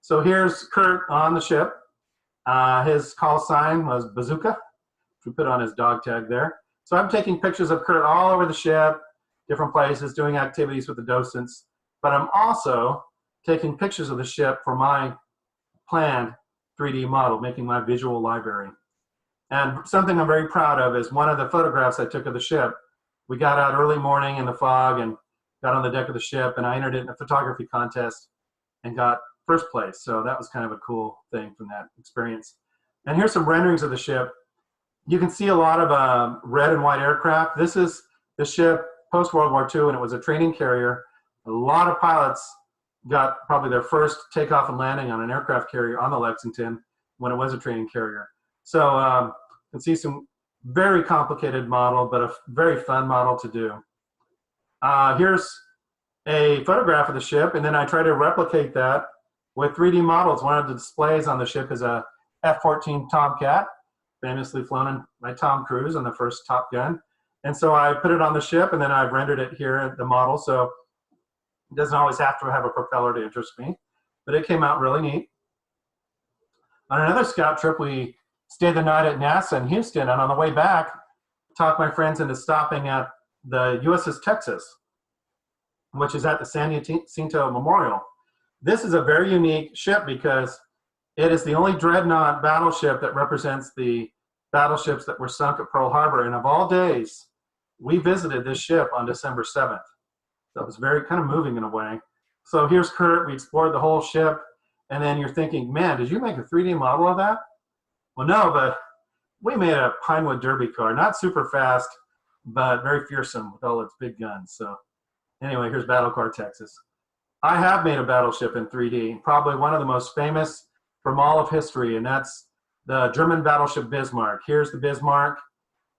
So here's Kurt on the ship. His call sign was Bazooka, which we put on his dog tag there. So I'm taking pictures of Kurt all over the ship, different places, doing activities with the docents. But I'm also taking pictures of the ship for my planned 3D model, making my visual library. And something I'm very proud of is one of the photographs I took of the ship. We got out early morning in the fog and got on the deck of the ship, and I entered it in a photography contest. and got first place. So that was kind of a cool thing from that experience. And here's some renderings of the ship. You can see a lot of red and white aircraft. This is the ship post-World War II, and it was a training carrier. A lot of pilots got probably their first takeoff and landing on an aircraft carrier on the Lexington when it was a training carrier. So you can see some very complicated model, but a very fun model to do. Here's a photograph of the ship, and then I try to replicate that with 3D models. One of the displays on the ship is a F-14 Tomcat, famously flown by Tom Cruise on the first Top Gun. And so I put it on the ship, and then I've rendered it here at the model. So it doesn't always have to have a propeller to interest me, but it came out really neat. On another scout trip, we stayed the night at NASA in Houston, and on the way back, talked my friends into stopping at the USS Texas, which is at the San Jacinto Memorial. This is a very unique ship because it is the only dreadnought battleship that represents the battleships that were sunk at Pearl Harbor. And of all days, we visited this ship on December 7th. So it was very kind of moving in a way. So here's Kurt. We explored the whole ship. And then you're thinking, man, did you make a 3D model of that? Well, no, but we made a Pinewood Derby car. Not super fast, but very fearsome with all its big guns. So anyway, here's Battle Car Texas. I have made a battleship in 3D, probably one of the most famous from all of history, and that's the German battleship Bismarck. Here's the Bismarck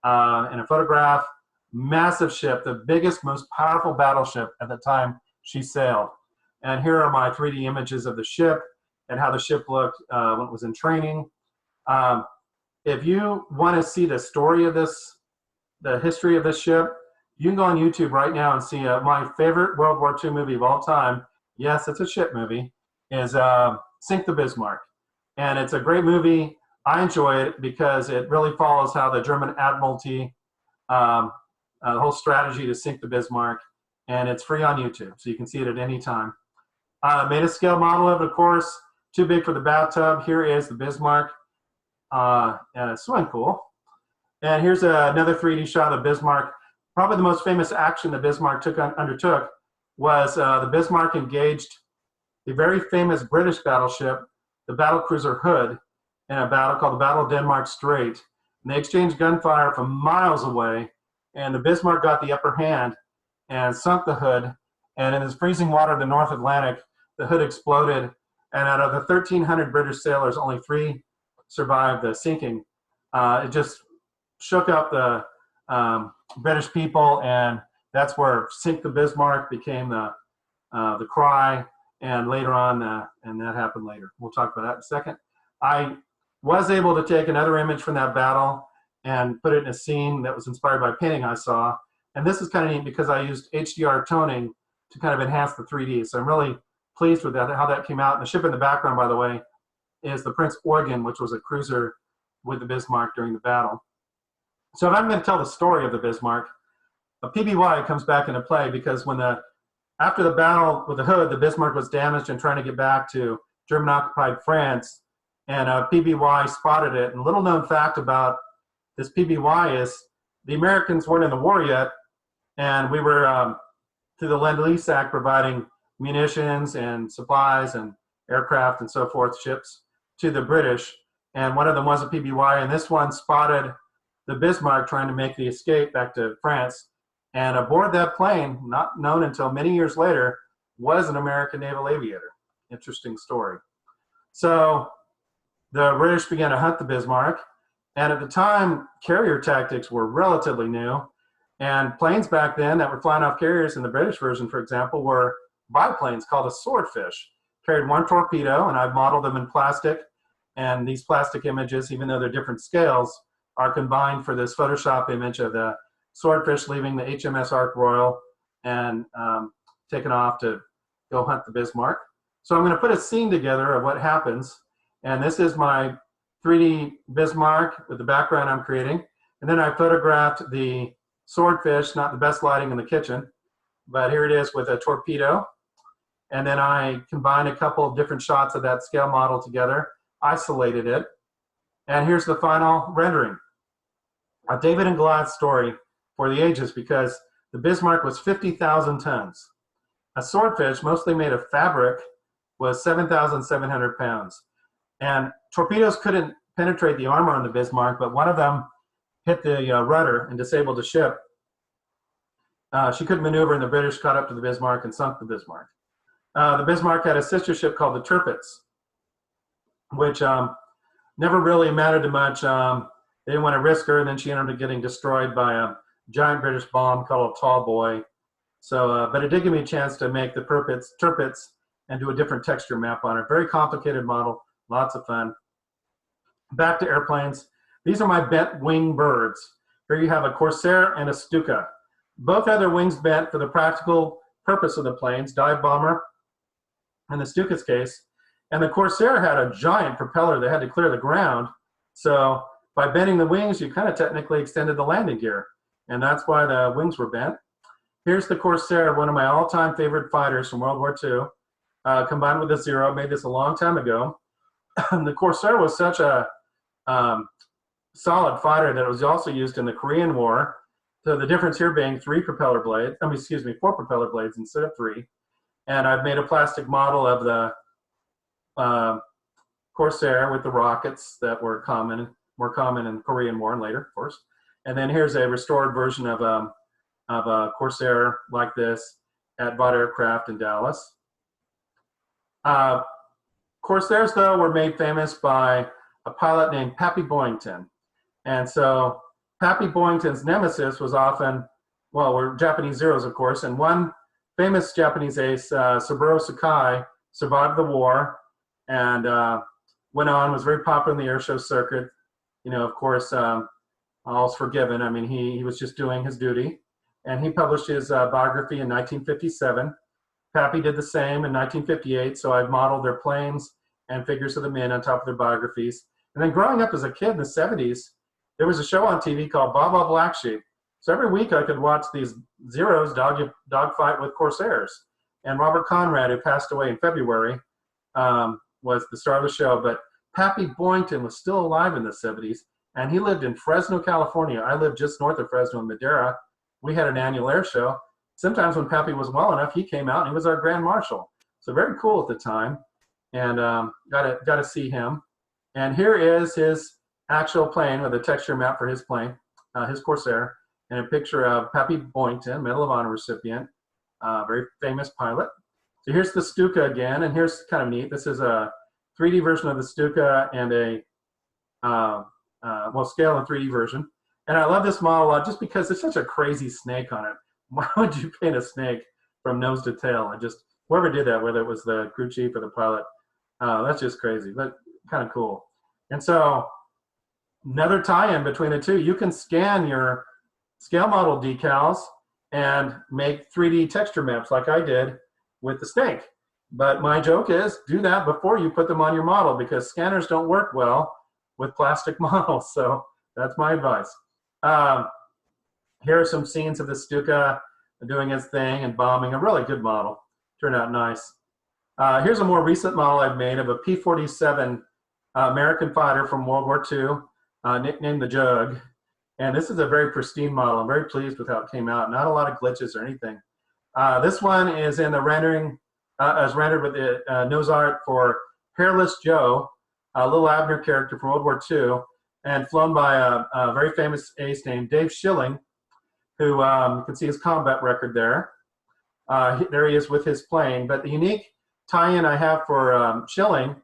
in a photograph. Massive ship, the biggest, most powerful battleship at the time she sailed. And here are my 3D images of the ship and how the ship looked when it was in training. If you want to see the story of this, the history of this ship, you can go on YouTube right now and see my favorite World War II movie of all time. Yes, it's a ship movie, is Sink the Bismarck. And it's a great movie. I enjoy it because it really follows how the German Admiralty, the whole strategy to sink the Bismarck, and it's free on YouTube, so you can see it at any time. Made a scale model of it, of course, too big for the bathtub. Here is the Bismarck and a swimming pool. And here's another 3D shot of Bismarck. Probably the most famous action the Bismarck undertook was the Bismarck engaged the very famous British battleship, the battlecruiser Hood, in a battle called the Battle of Denmark Strait. And they exchanged gunfire from miles away, and the Bismarck got the upper hand and sunk the Hood. And in this freezing water of the North Atlantic, the Hood exploded. And out of the 1,300 British sailors, only 3 survived the sinking. It just shook up the British people, and that's where "Sink the Bismarck" became the cry. And later on, and that happened later. We'll talk about that in a second. I was able to take another image from that battle and put it in a scene that was inspired by a painting I saw. And this is kind of neat because I used HDR toning to kind of enhance the 3D. So I'm really pleased with that, how that came out. And the ship in the background, by the way, is the Prince Eugen, which was a cruiser with the Bismarck during the battle. So if I'm going to tell the story of the Bismarck, a PBY comes back into play because after the battle with the Hood, the Bismarck was damaged and trying to get back to German-occupied France, and a PBY spotted it. And little known fact about this PBY is the Americans weren't in the war yet, and we were, through the Lend-Lease Act, providing munitions and supplies and aircraft and so forth, ships, to the British. And one of them was a PBY, and this one spotted the Bismarck trying to make the escape back to France. And aboard that plane, not known until many years later, was an American naval aviator. Interesting story. So the British began to hunt the Bismarck. And at the time, carrier tactics were relatively new. And planes back then that were flying off carriers in the British version, for example, were biplanes called a swordfish. Carried 1 torpedo, and I've modeled them in plastic. And these plastic images, even though they're different scales, are combined for this Photoshop image of the swordfish leaving the HMS Ark Royal and taken off to go hunt the Bismarck. So I'm going to put a scene together of what happens. And this is my 3D Bismarck with the background I'm creating. And then I photographed the swordfish, not the best lighting in the kitchen, but here it is with a torpedo. And then I combined a couple of different shots of that scale model together, isolated it. And here's the final rendering. A David and Goliath story for the ages, because the Bismarck was 50,000 tons. A swordfish, mostly made of fabric, was 7,700 pounds. And torpedoes couldn't penetrate the armor on the Bismarck, but one of them hit the rudder and disabled the ship. She couldn't maneuver, and the British caught up to the Bismarck and sunk the Bismarck. The Bismarck had a sister ship called the Tirpitz, which never really mattered to much. They didn't want to risk her, and then she ended up getting destroyed by a giant British bomb called a Tall Boy. So, but it did give me a chance to make the Tirpitz and do a different texture map on it. Very complicated model, lots of fun. Back to airplanes. These are my bent wing birds. Here you have a Corsair and a Stuka. Both had their wings bent for the practical purpose of the planes, dive bomber in the Stuka's case. And the Corsair had a giant propeller that had to clear the ground. So by bending the wings, you kind of technically extended the landing gear. And that's why the wings were bent. Here's the Corsair, one of my all-time favorite fighters from World War II, combined with the Zero. I made this a long time ago. The Corsair was such a solid fighter that it was also used in the Korean War. So the difference here being four propeller blades instead of 3. And I've made a plastic model of the Corsair with the rockets that were more common in the Korean War and later, of course. And then here's a restored version of a Corsair like this at Vought Aircraft in Dallas. Corsairs, though, were made famous by a pilot named Pappy Boyington. And so Pappy Boyington's nemesis was often, well, were Japanese Zeros, of course, and one famous Japanese ace, Saburo Sakai, survived the war and went on, was very popular in the airshow circuit. You know, of course, all's forgiven. I mean, he was just doing his duty. And he published his biography in 1957. Pappy did the same in 1958, so I've modeled their planes and figures of the men on top of their biographies. And then growing up as a kid in the 70s, there was a show on TV called Baba Black Sheep. So every week I could watch these Zeros dogfight with Corsairs. And Robert Conrad, who passed away in February, was the star of the show. But Pappy Boyington was still alive in the 70s, and he lived in Fresno, California. I lived just north of Fresno in Madera. We had an annual air show. Sometimes when Pappy was well enough, he came out and he was our grand marshal. So very cool at the time, and got to see him. And here is his actual plane with a texture map for his plane, his Corsair, and a picture of Pappy Boyington, Medal of Honor recipient, very famous pilot. So here's the Stuka again, and here's kind of neat. This is a 3D version of the Stuka and a scale and 3D version. And I love this model just because there's such a crazy snake on it. Why would you paint a snake from nose to tail? Whoever did that, whether it was the crew chief or the pilot, that's just crazy, but kind of cool. And so another tie-in between the two, you can scan your scale model decals and make 3D texture maps like I did with the snake. But my joke is, do that before you put them on your model, because scanners don't work well with plastic models. So that's my advice. Here are some scenes of the Stuka doing its thing and bombing. A really good model. Turned out nice. Here's a more recent model I've made of a P-47 American fighter from World War II, nicknamed the Jug. And this is a very pristine model. I'm very pleased with how it came out. Not a lot of glitches or anything. This one is in the rendering, as rendered with the nose art for Hairless Joe, a Little Abner character from World War II, and flown by a very famous ace named Dave Schilling, who you can see his combat record there. There he is with his plane. But the unique tie-in I have for Schilling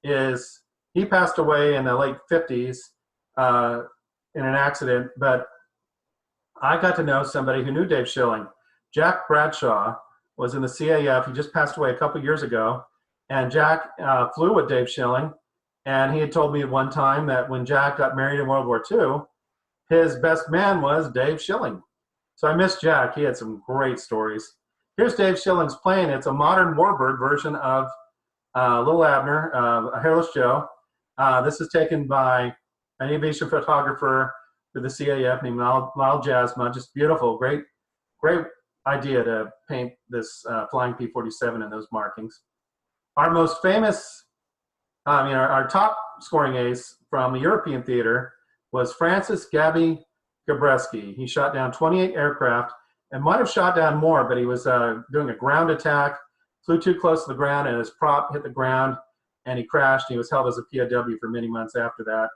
is he passed away in the late 50s in an accident, but I got to know somebody who knew Dave Schilling. Jack Bradshaw was in the CAF. He just passed away a couple years ago, and Jack flew with Dave Schilling, and he had told me at one time that when Jack got married in World War II, his best man was Dave Schilling. So I miss Jack. He had some great stories. Here's Dave Schilling's plane. It's a modern warbird version of Little Abner, a Hairless Joe. This is taken by an aviation photographer for the CAF named Lyle Jasma. Just beautiful, great idea to paint this flying P-47 in those markings. Our most famous, our top scoring ace from the European theater was Francis Gaby Gabreski. He shot down 28 aircraft and might have shot down more, but he was doing a ground attack, flew too close to the ground and his prop hit the ground and he crashed. He was held as a POW for many months after that.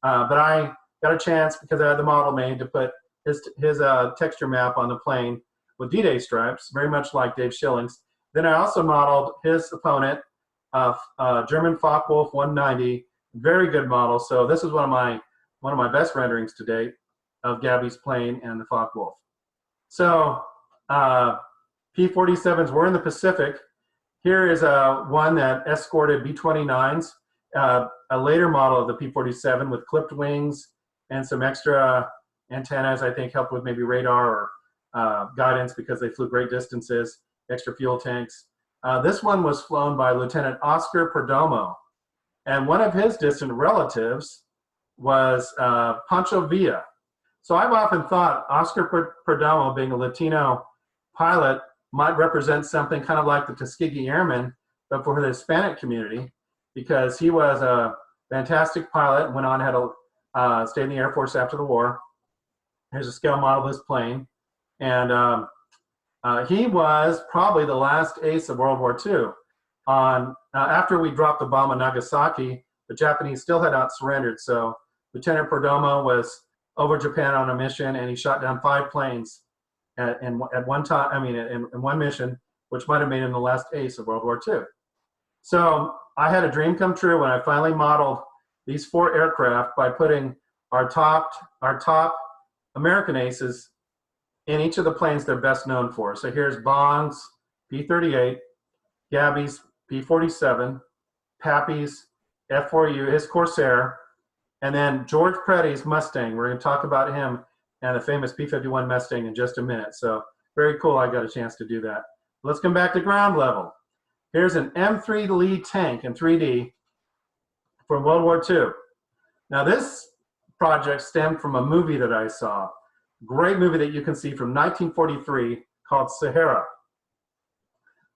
But I got a chance, because I had the model made, to put his texture map on the plane with D-Day stripes, very much like Dave Schilling's. Then I also modeled his opponent, German Focke-Wulf 190, very good model. So this is one of my best renderings to date of Gabby's plane and the Focke-Wulf. So P-47s were in the Pacific. Here is one that escorted B-29s, a later model of the P-47 with clipped wings and some extra antennas, I think helped with maybe radar or guidance because they flew great distances, extra fuel tanks. This one was flown by Lieutenant Oscar Perdomo, and one of his distant relatives was Pancho Villa. So I've often thought Oscar Perdomo, being a Latino pilot, might represent something kind of like the Tuskegee Airmen, but for the Hispanic community, because he was a fantastic pilot and went on, had a stayed in the Air Force after the war. Here's a scale model of this plane. And he was probably the last ace of World War II. After we dropped the bomb on Nagasaki, the Japanese still had not surrendered. So Lieutenant Perdomo was over Japan on a mission, and he shot down 5 planes at one time. I mean, in one mission, which might have made him the last ace of World War II. So I had a dream come true when I finally modeled these 4 aircraft by putting our top American aces in each of the planes they're best known for. So here's Bond's P-38, Gabby's P-47, Pappy's F-4U, his Corsair, and then George Preddy's Mustang. We're going to talk about him and the famous P-51 Mustang in just a minute. So very cool I got a chance to do that. Let's come back to ground level. Here's an M3 Lee tank in 3D from World War II. Now this project stemmed from a movie that I saw. Great movie that you can see from 1943 called Sahara.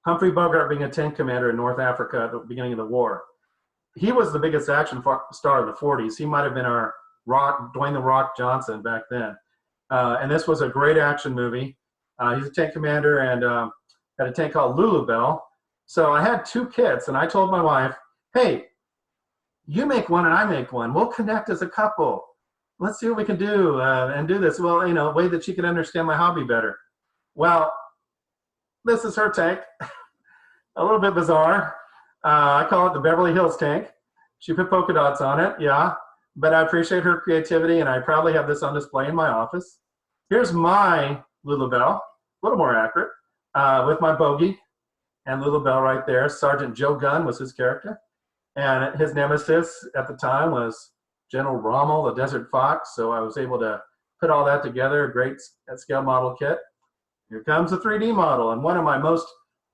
Humphrey Bogart being a tank commander in North Africa at the beginning of the war. He was the biggest action star of the 40s. He might have been our Dwayne the Rock Johnson back then. And this was a great action movie. He's a tank commander and had a tank called Lulubelle. So I had 2 kits, and I told my wife, hey, you make one and I make one. We'll connect as a couple. Let's see what we can do and do this. Well, a way that she could understand my hobby better. Well, this is her tank. A little bit bizarre. I call it the Beverly Hills tank. She put polka dots on it, yeah. But I appreciate her creativity, and I probably have this on display in my office. Here's my Lulubelle, a little more accurate, with my bogey and Lulubelle right there. Sergeant Joe Gunn was his character. And his nemesis at the time was General Rommel, the Desert Fox. So I was able to put all that together, a great scale model kit. Here comes a 3D model, and one of my most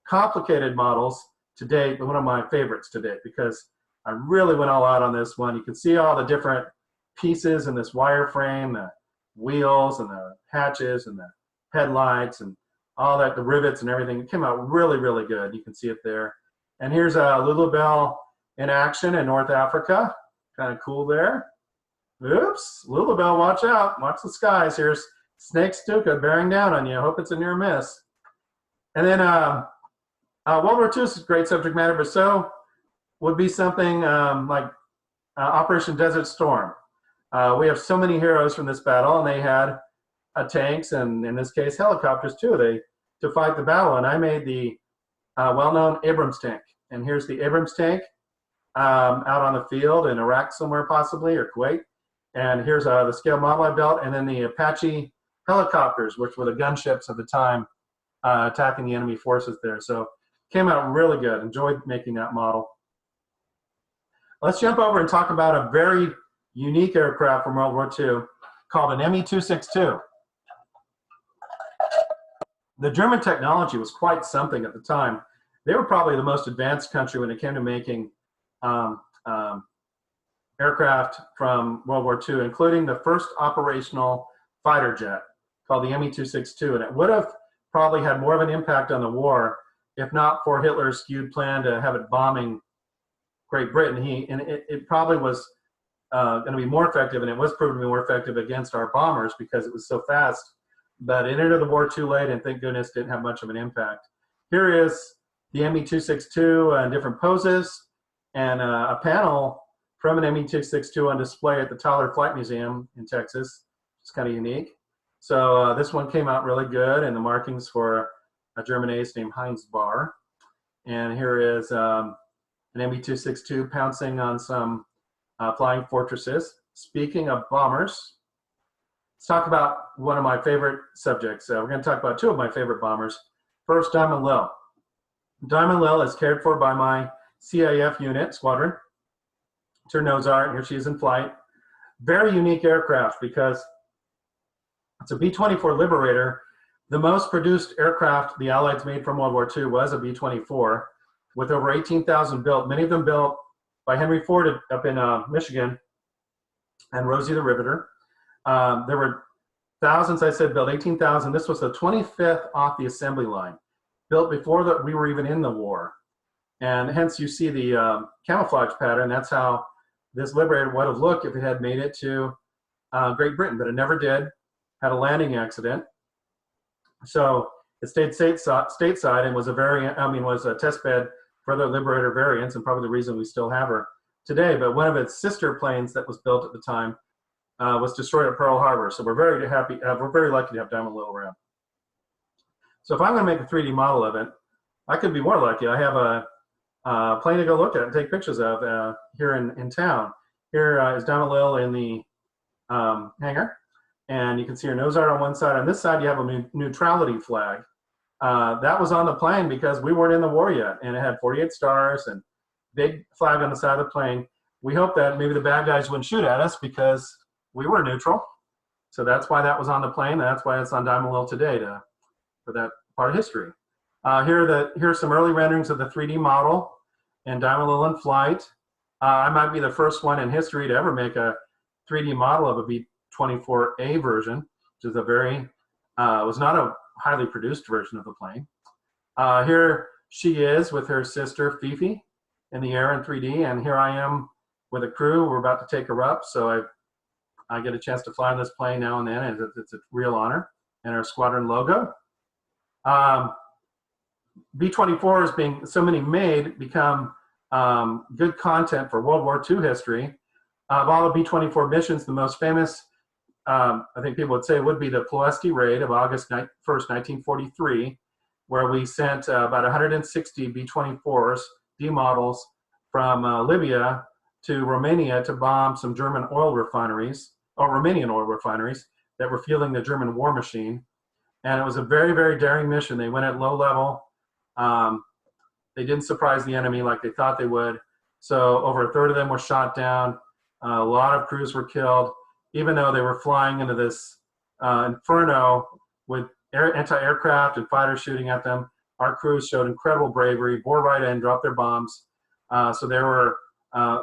complicated models to date, but one of my favorites to date, because I really went all out on this one. You can see all the different pieces in this wireframe, the wheels and the hatches and the headlights and all that, the rivets and everything. It came out really, really good. You can see it there. And here's a Lulubelle in action in North Africa. Kind of cool there. Oops, Lulubelle, watch out. Watch the skies. Here's Snake Stuka bearing down on you. I hope it's a near miss. And then World War II is great subject matter, but so would be something like Operation Desert Storm. We have so many heroes from this battle, and they had tanks, and in this case, helicopters too, to fight the battle. And I made the well-known Abrams tank. And here's the Abrams tank out on the field in Iraq somewhere possibly, or Kuwait. And here's the scale model I built, and then the Apache helicopters, which were the gunships of the time attacking the enemy forces there. So came out really good. Enjoyed making that model. Let's jump over and talk about a very unique aircraft from World War II called an Me-262. The German technology was quite something at the time. They were probably the most advanced country when it came to making aircraft from World War II, including the first operational fighter jet called the Me-262. And it would have probably had more of an impact on the war if not for Hitler's skewed plan to have it bombing Great Britain. It probably was going to be more effective, and it was proven to be more effective against our bombers because it was so fast. But it entered the war too late, and thank goodness didn't have much of an impact. Here is the ME-262 in different poses, and a panel from an ME-262 on display at the Tyler Flight Museum in Texas. It's kind of unique. So this one came out really good, and the markings for a German ace named Heinz Barr. And here is an ME-262 pouncing on some flying fortresses. Speaking of bombers, let's talk about one of my favorite subjects. We're going to talk about two of my favorite bombers. First, Diamond Lil. Diamond Lil is cared for by my CIF unit, squadron. It's her nose art, and here she is in flight. Very unique aircraft because it's a B-24 Liberator. The most produced aircraft the Allies made from World War II was a B-24, with over 18,000 built, many of them built by Henry Ford up in Michigan, and Rosie the Riveter. There were thousands, I said, built 18,000. This was the 25th off the assembly line, built before we were even in the war. And hence you see the camouflage pattern. That's how this Liberator would have looked if it had made it to Great Britain, but it never did. Had a landing accident. So it stayed stateside and was was a test bed for other Liberator variants, and probably the reason we still have her today. But one of its sister planes that was built at the time was destroyed at Pearl Harbor. So we're very happy. We're very lucky to have Diamond Lil around. So if I'm going to make a 3D model of it, I could be more lucky. I have a plane to go look at and take pictures of here in town. Here is Diamond Lil in the hangar, and you can see her nose art on one side. On this side, you have a neutrality flag. That was on the plane because we weren't in the war yet, and it had 48 stars and big flag on the side of the plane. We hoped that maybe the bad guys wouldn't shoot at us because we were neutral. So that's why that was on the plane, and that's why it's on Diamond Lil today for that part of history. Here are some early renderings of the 3D model and Diamond Lil in flight. I might be the first one in history to ever make a 3D model of a B-24A version, which is was not a highly produced version of the plane. Here she is with her sister Fifi in the air in 3D, and here I am with a crew. We're about to take her up, so I get a chance to fly on this plane now and then, and it's a real honor. And our squadron logo. B-24s being so many made become good content for World War II history. Of all the B-24 missions, the most famous, I think people would say, would be the Ploesti raid of August 1st, 1943, where we sent about 160 B-24s, D models, from Libya to Romania to bomb some German oil refineries, or Romanian oil refineries, that were fueling the German war machine. And it was a very, very daring mission. They went at low level. They didn't surprise the enemy like they thought they would. So over a third of them were shot down. A lot of crews were killed, even though they were flying into this inferno with anti-aircraft and fighters shooting at them. Our crews showed incredible bravery, bore right in, dropped their bombs. So there were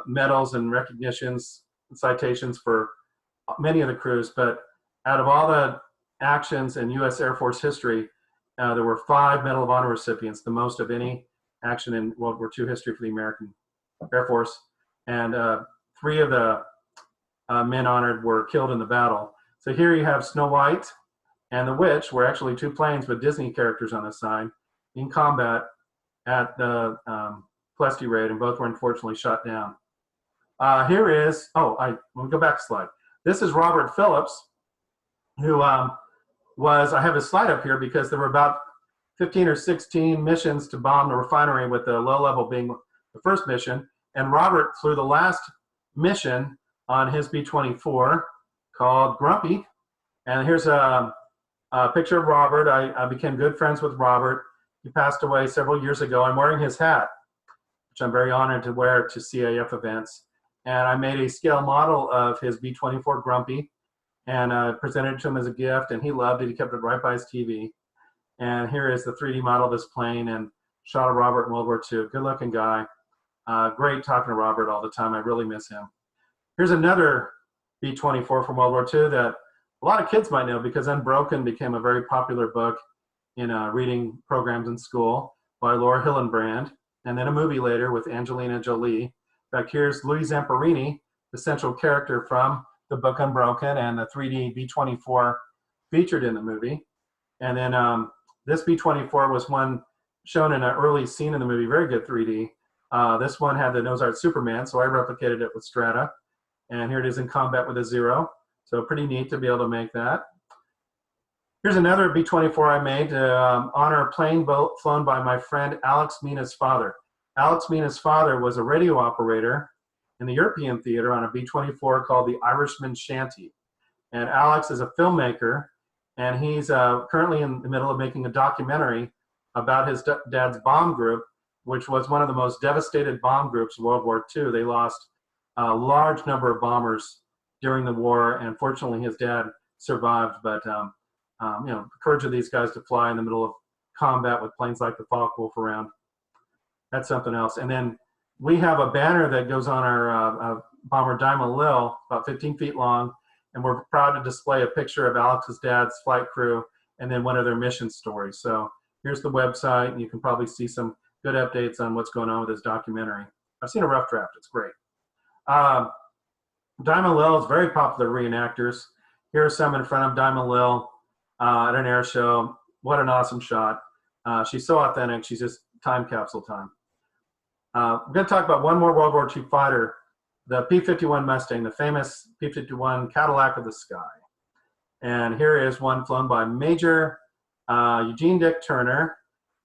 medals and recognitions and citations for many of the crews. But out of all the actions in U.S. Air Force history, there were 5 Medal of Honor recipients, the most of any action in World War II history for the American Air Force. And 3 of the men honored were killed in the battle. So here you have Snow White and the Witch, were actually 2 planes with Disney characters on the side in combat at the Ploesti raid, and both were unfortunately shot down. Here is, let me go back a slide. This is Robert Phillips, who I have a slide up here because there were about 15 or 16 missions to bomb the refinery, with the low level being the first mission. And Robert flew the last mission on his B-24 called Grumpy. And here's a picture of Robert. I became good friends with Robert. He passed away several years ago. I'm wearing his hat, which I'm very honored to wear to CAF events. And I made a scale model of his B-24 Grumpy and presented it to him as a gift, and he loved it. He kept it right by his TV. And here is the 3D model of this plane and shot of Robert in World War II. Good looking guy. Great talking to Robert all the time. I really miss him. Here's another B-24 from World War II that a lot of kids might know because Unbroken became a very popular book in reading programs in school by Laura Hillenbrand, and then a movie later with Angelina Jolie. In fact, here's Louis Zamperini, the central character from the book Unbroken, and the 3D B-24 featured in the movie. And then this B-24 was one shown in an early scene in the movie, very good 3D. This one had the nose art Superman, so I replicated it with Strata. And here it is in combat with a Zero. So pretty neat to be able to make that. Here's another B-24 I made to honor a plane flown by my friend Alex Mina's father. Alex Mina's father was a radio operator in the European theater on a B-24 called the Irishman Shanty. And Alex is a filmmaker, and he's currently in the middle of making a documentary about his dad's bomb group, which was one of the most devastated bomb groups in World War II. They lost a large number of bombers during the war, and fortunately his dad survived. But you know, the courage of these guys to fly in the middle of combat with planes like the Focke-Wulf around, that's something else. And then we have a banner that goes on our bomber Diamond Lil, about 15 feet long, and we're proud to display a picture of Alex's dad's flight crew and then one of their mission stories. So here's the website, and you can probably see some good updates on what's going on with this documentary. I've seen a rough draft, it's great. Diamond Lil is very popular reenactors. Here are some in front of Diamond Lil at an air show. What an awesome shot. She's so authentic, she's just time capsule time. We're going to talk about one more World War II fighter, the P-51 Mustang, the famous P-51 Cadillac of the sky. And here is one flown by Major Eugene Dick Turner.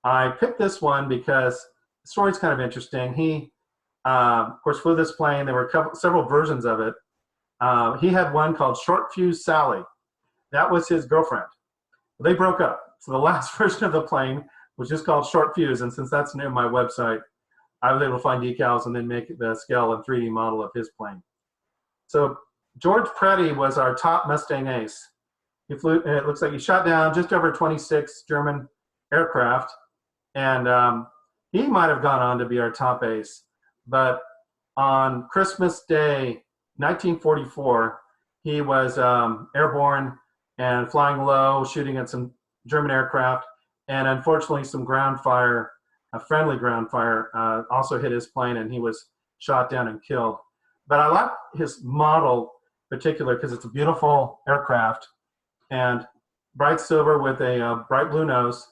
I picked this one because the story's kind of interesting. He, of course, flew this plane. There were several versions of it. He had one called Short Fuse Sally. That was his girlfriend. They broke up. So the last version of the plane was just called Short Fuse, and since that's new on my website, I was able to find decals and then make the scale and 3D model of his plane. So George Preddy was our top Mustang ace. He flew, it looks like he shot down just over 26 German aircraft, and he might have gone on to be our top ace. But on Christmas Day, 1944, he was airborne and flying low, shooting at some German aircraft, and unfortunately some ground fire, a friendly ground fire, also hit his plane, and he was shot down and killed. But I like his model in particular because it's a beautiful aircraft and bright silver with a bright blue nose.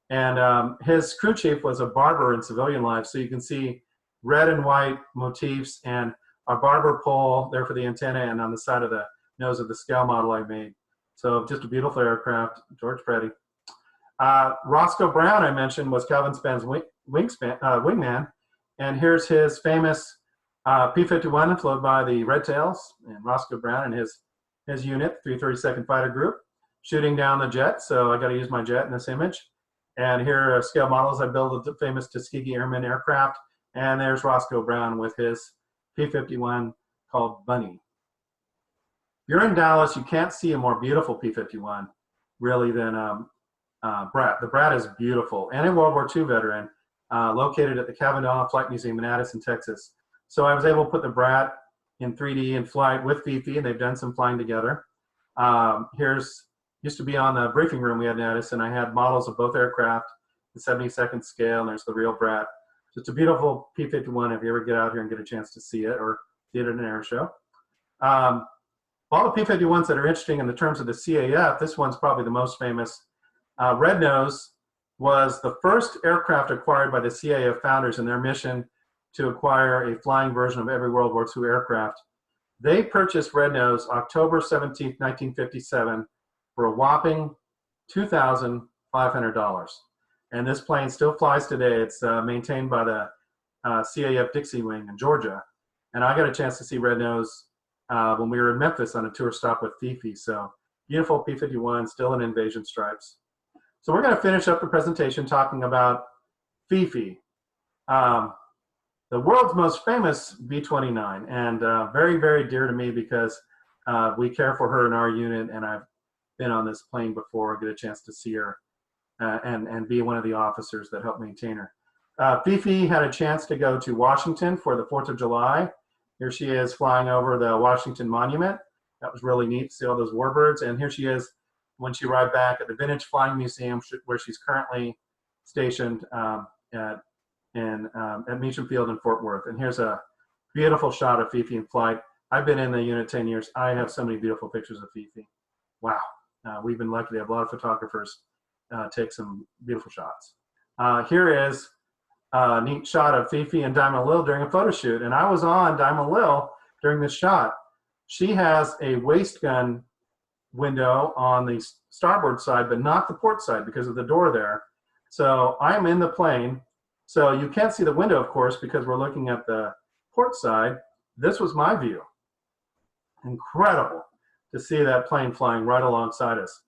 And his crew chief was a barber in civilian life, so you can see red and white motifs and a barber pole there for the antenna and on the side of the nose of the scale model I made. So just a beautiful aircraft, George Preddy. Roscoe Brown, I mentioned, was Calvin Spann's wingman, and here's his famous P-51 flown by the Red Tails, and Roscoe Brown and his unit, 332nd Fighter Group, shooting down the jet. So I got to use my jet in this image. And here are scale models I built of the famous Tuskegee Airmen aircraft, and there's Roscoe Brown with his P-51 called Bunny. If you're in Dallas, you can't see a more beautiful P-51 really than Brat. The Brat is beautiful, and a World War II veteran, located at the Cavanaugh Flight Museum in Addison, Texas. So I was able to put the Brat in 3D in flight with Fifi, and they've done some flying together. Used to be on the briefing room we had in Addison. I had models of both aircraft, the 72nd scale, and there's the real Brat. Just a beautiful P-51 if you ever get out here and get a chance to see it or see it at an air show. All the P-51s that are interesting in the terms of the CAF, this one's probably the most famous. Red Nose was the first aircraft acquired by the CAF founders in their mission to acquire a flying version of every World War II aircraft. They purchased Red Nose October 17, 1957 for a whopping $2,500. And this plane still flies today. It's maintained by the CAF Dixie Wing in Georgia. And I got a chance to see Red Nose when we were in Memphis on a tour stop with Fifi. So beautiful P-51, still in invasion stripes. So we're going to finish up the presentation talking about Fifi, the world's most famous B-29, and very, very dear to me because we care for her in our unit, and I've been on this plane before, get a chance to see her and be one of the officers that helped maintain her. Fifi had a chance to go to Washington for the 4th of July. Here she is flying over the Washington Monument. That was really neat to see all those warbirds. And here she is when she arrived back at the Vintage Flying Museum, where she's currently stationed at Meacham Field in Fort Worth. And here's a beautiful shot of Fifi in flight. I've been in the unit 10 years. I have so many beautiful pictures of Fifi. Wow. We've been lucky to have a lot of photographers take some beautiful shots. Here is a neat shot of Fifi and Diamond Lil during a photo shoot. And I was on Diamond Lil during this shot. She has a waist gun window on the starboard side, but not the port side because of the door there. So I'm in the plane. So you can't see the window, of course, because we're looking at the port side. This was my view. Incredible to see that plane flying right alongside us.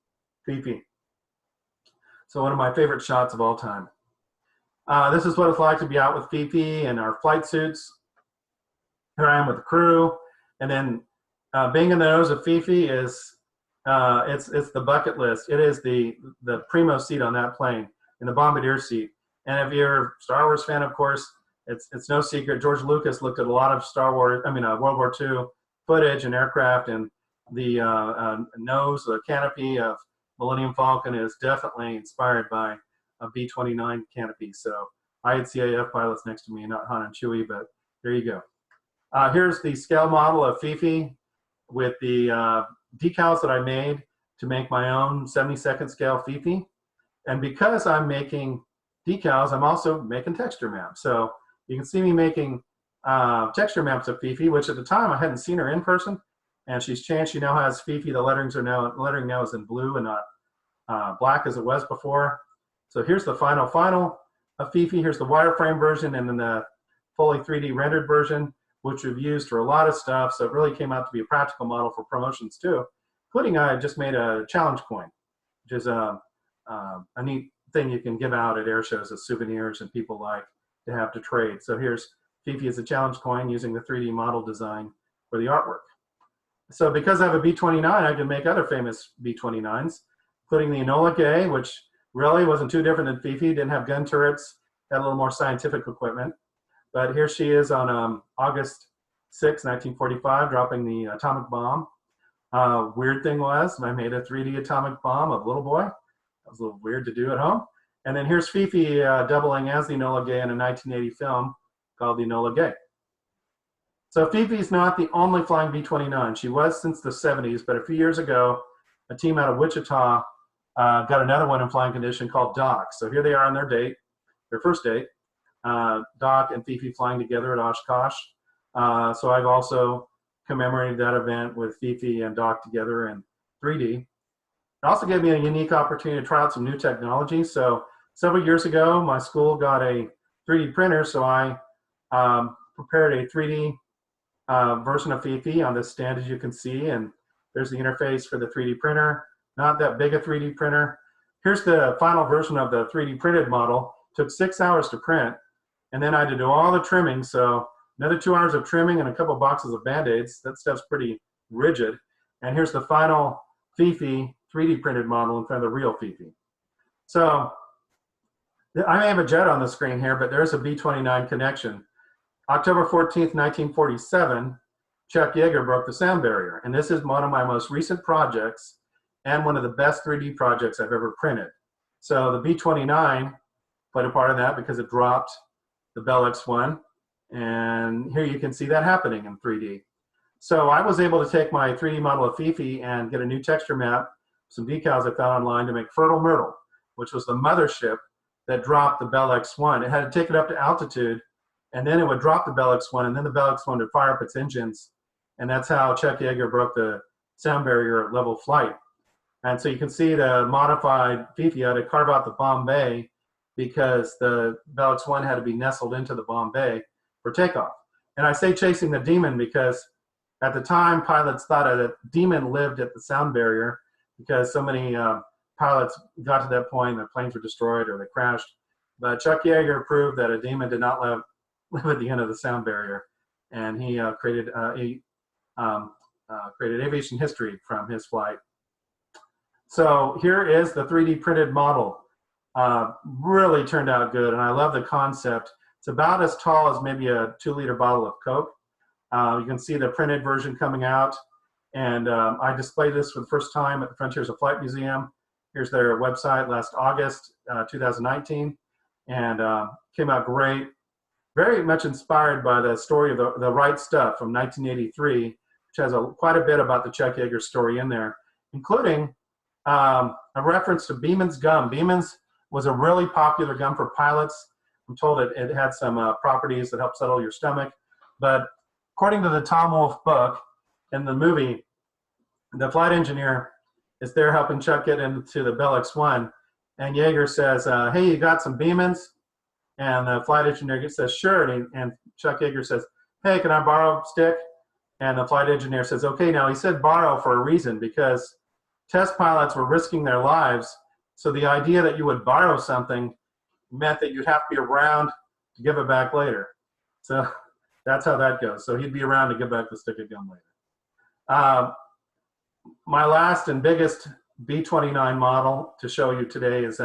Fifi. So one of my favorite shots of all time. This is what it's like to be out with Fifi in our flight suits. Here I am with the crew. And then being in the nose of Fifi is, it's the bucket list. It is the primo seat on that plane, in the bombardier seat. And if you're a Star Wars fan, of course, it's no secret. George Lucas looked at a lot of World War II footage and aircraft, and the nose, the canopy of Millennium Falcon is definitely inspired by a B-29 canopy. So I had CAF pilots next to me, not Han and Chewie, but there you go. Here's the scale model of Fifi with the decals that I made to make my own 72nd scale Fifi. And because I'm making decals, I'm also making texture maps. So you can see me making texture maps of Fifi, which at the time I hadn't seen her in person, and she's changed. She now has Fifi. The lettering now is in blue and not black as it was before. So here's the final of Fifi. Here's the wireframe version, and then the fully 3D rendered version, which we've used for a lot of stuff. So it really came out to be a practical model for promotions too, including I just made a challenge coin, which is a neat thing you can give out at air shows as souvenirs and people like to have to trade. So here's Fifi as a challenge coin using the 3D model design for the artwork. So because I have a B-29, I can make other famous B-29s, including the Enola Gay, which really wasn't too different than Fifi, didn't have gun turrets, had a little more scientific equipment. But here she is on August 6, 1945, dropping the atomic bomb. Weird thing was, I made a 3D atomic bomb of Little Boy. That was a little weird to do at home. And then here's Fifi doubling as the Enola Gay in a 1980 film called the Enola Gay. So Fifi's not the only flying B-29. She was since the 70s, but a few years ago, a team out of Wichita got another one in flying condition called Doc. So here they are on their date, their first date. Doc and Fifi flying together at Oshkosh. So I've also commemorated that event with Fifi and Doc together in 3D. It also gave me a unique opportunity to try out some new technology. So several years ago, my school got a 3D printer, so I prepared a 3D version of Fifi on this stand, as you can see, and there's the interface for the 3D printer. Not that big a 3D printer. Here's the final version of the 3D printed model. Took 6 hours to print, and then I had to do all the trimming, so another 2 hours of trimming and a couple boxes of Band-Aids. That stuff's pretty rigid. And here's the final Fifi 3D printed model in front of the real Fifi. So I may have a jet on the screen here, but there's a B-29 connection. October 14th, 1947, Chuck Yeager broke the sound barrier. And this is one of my most recent projects and one of the best 3D projects I've ever printed. So the B-29 played a part of that because it dropped the Bell X-1. And here you can see that happening in 3D. So I was able to take my 3D model of Fifi and get a new texture map, some decals I found online to make Fertile Myrtle, which was the mothership that dropped the Bell X-1. It had to take it up to altitude, and then it would drop the Bell X-1, and then the Bell X-1 would fire up its engines. And that's how Chuck Yeager broke the sound barrier at level flight. And so you can see the modified Fifi had to carve out the bomb bay because the Bell X-1 had to be nestled into the bomb bay for takeoff. And I say chasing the demon because at the time, pilots thought a demon lived at the sound barrier because so many pilots got to that point, their planes were destroyed or they crashed. But Chuck Yeager proved that a demon did not live at the end of the sound barrier. And he created aviation history from his flight. So here is the 3D printed model. Really turned out good, and I love the concept. It's about as tall as maybe a 2-liter bottle of Coke. You can see the printed version coming out, and I displayed this for the first time at the Frontiers of Flight Museum. Here's their website last August 2019, and came out great. Very much inspired by the story of the Right Stuff from 1983, which has quite a bit about the Chuck Yeager story in there, including a reference to Beeman's gum. Beeman's was a really popular gun for pilots. I'm told it had some properties that help settle your stomach. But according to the Tom Wolfe book, in the movie, the flight engineer is there helping Chuck get into the Bell X-1. And Yeager says, hey, you got some Beemans? And the flight engineer says, sure. And Chuck Yeager says, hey, can I borrow a stick? And the flight engineer says, okay. Now, he said borrow for a reason, because test pilots were risking their lives. So the idea that you would borrow something meant that you'd have to be around to give it back later. So that's how that goes. So he'd be around to give back the stick of gun later. My last and biggest B-29 model to show you today is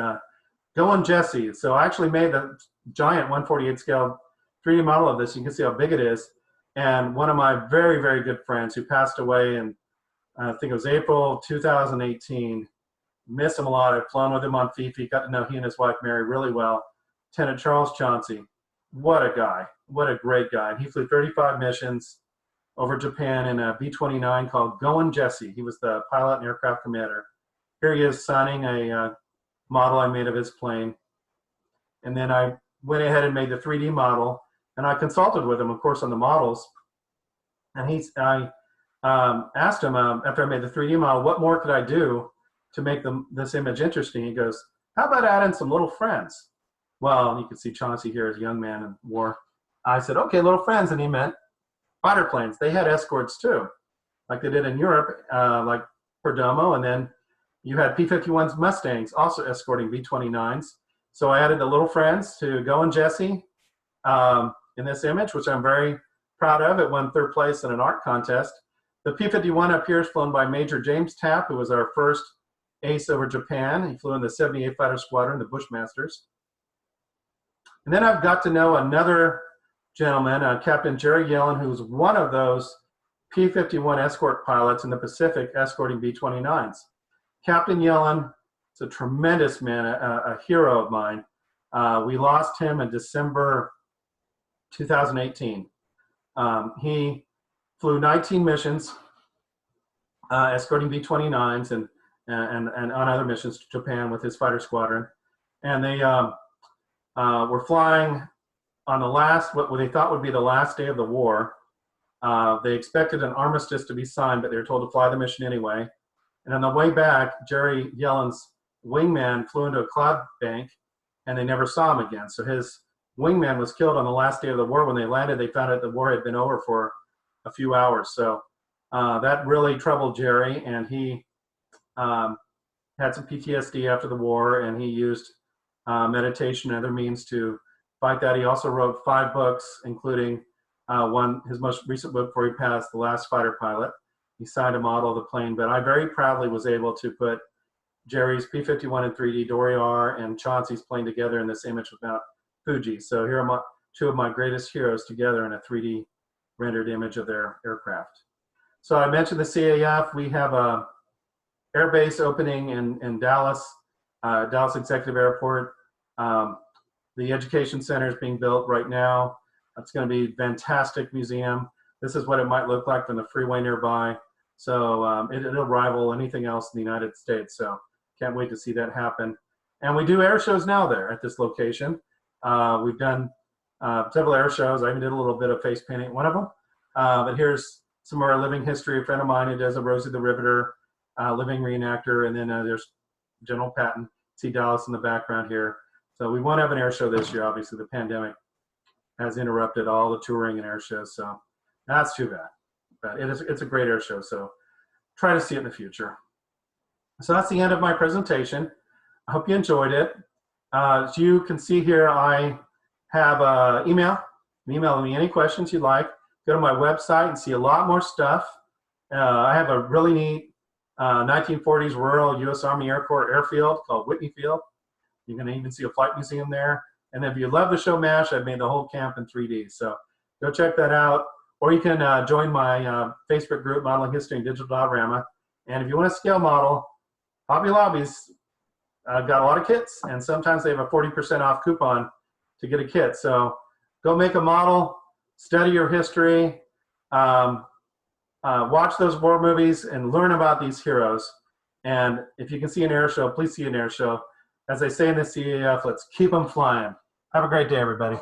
Going Jesse. So I actually made the giant 148 scale 3D model of this. You can see how big it is. And one of my very, very good friends who passed away in, I think it was April 2018, miss him a lot. I've flown with him on Fifi, got to know he and his wife Mary really well. Lieutenant Charles Chauncey. What a guy. What a great guy. And he flew 35 missions over Japan in a B-29 called Going Jesse. He was the pilot and aircraft commander. Here he is signing a model I made of his plane. And then I went ahead and made the 3D model, and I consulted with him, of course, on the models. And I asked him, after I made the 3D model, what more could I do to make this image interesting? He goes, how about adding some little friends? Well, you can see Chauncey here as a young man in war. I said, okay, little friends, and he meant fighter planes. They had escorts too, like they did in Europe, like Perdomo, and then you had P-51s Mustangs also escorting B-29s. So I added the little friends to Going Jesse in this image, which I'm very proud of. It won 3rd place in an art contest. The P-51 up here is flown by Major James Tapp, who was our first ace over Japan. He flew in the 78 Fighter Squadron, the Bushmasters. And then I've got to know another gentleman, Captain Jerry Yellen, who's one of those P-51 escort pilots in the Pacific escorting B-29s. Captain Yellen is a tremendous man, a hero of mine. We lost him in December 2018. He flew 19 missions escorting B-29s and on other missions to Japan with his fighter squadron. And they were flying on the last, what they thought would be the last day of the war. They expected an armistice to be signed, but they were told to fly the mission anyway. And on the way back, Jerry Yellen's wingman flew into a cloud bank, and they never saw him again. So his wingman was killed on the last day of the war. When they landed, they found out the war had been over for a few hours. So that really troubled Jerry, and he had some PTSD after the war, and he used meditation and other means to fight that. He also wrote 5 books, including his most recent book before he passed, The Last Fighter Pilot. He signed a model of the plane, but I very proudly was able to put Jerry's P-51 in 3D, Dory R, and Chauncey's plane together in this image with Mount Fuji. So here are 2 of my greatest heroes together in a 3D rendered image of their aircraft. So I mentioned the CAF. We have a air base opening in Dallas, Dallas Executive Airport. The Education Center is being built right now. It's going to be a fantastic museum. This is what it might look like from the freeway nearby. So it'll rival anything else in the United States. So can't wait to see that happen. And we do air shows now there at this location. We've done several air shows. I even did a little bit of face painting at one of them. But here's some of our living history. A friend of mine who does a Rosie the Riveter living reenactor. And then there's General Patton. See Dallas in the background here. So we won't have an air show this year. Obviously, the pandemic has interrupted all the touring and air shows. So that's too bad. But it's a great air show. So try to see it in the future. So that's the end of my presentation. I hope you enjoyed it. As you can see here, I have email. Email me any questions you'd like. Go to my website and see a lot more stuff. I have a really neat 1940s rural U.S. Army Air Corps airfield called Whitney Field. You can even see a flight museum there. And if you love the show MASH, I've made the whole camp in 3D. So go check that out. Or you can join my Facebook group, Modeling History and Digital Diorama. And if you want a scale model, Hobby Lobby's got a lot of kits, and sometimes they have a 40% off coupon to get a kit. So go make a model, study your history, watch those war movies, and learn about these heroes. And if you can see an air show, please see an air show. As they say in the CAF, let's keep them flying. Have a great day, everybody.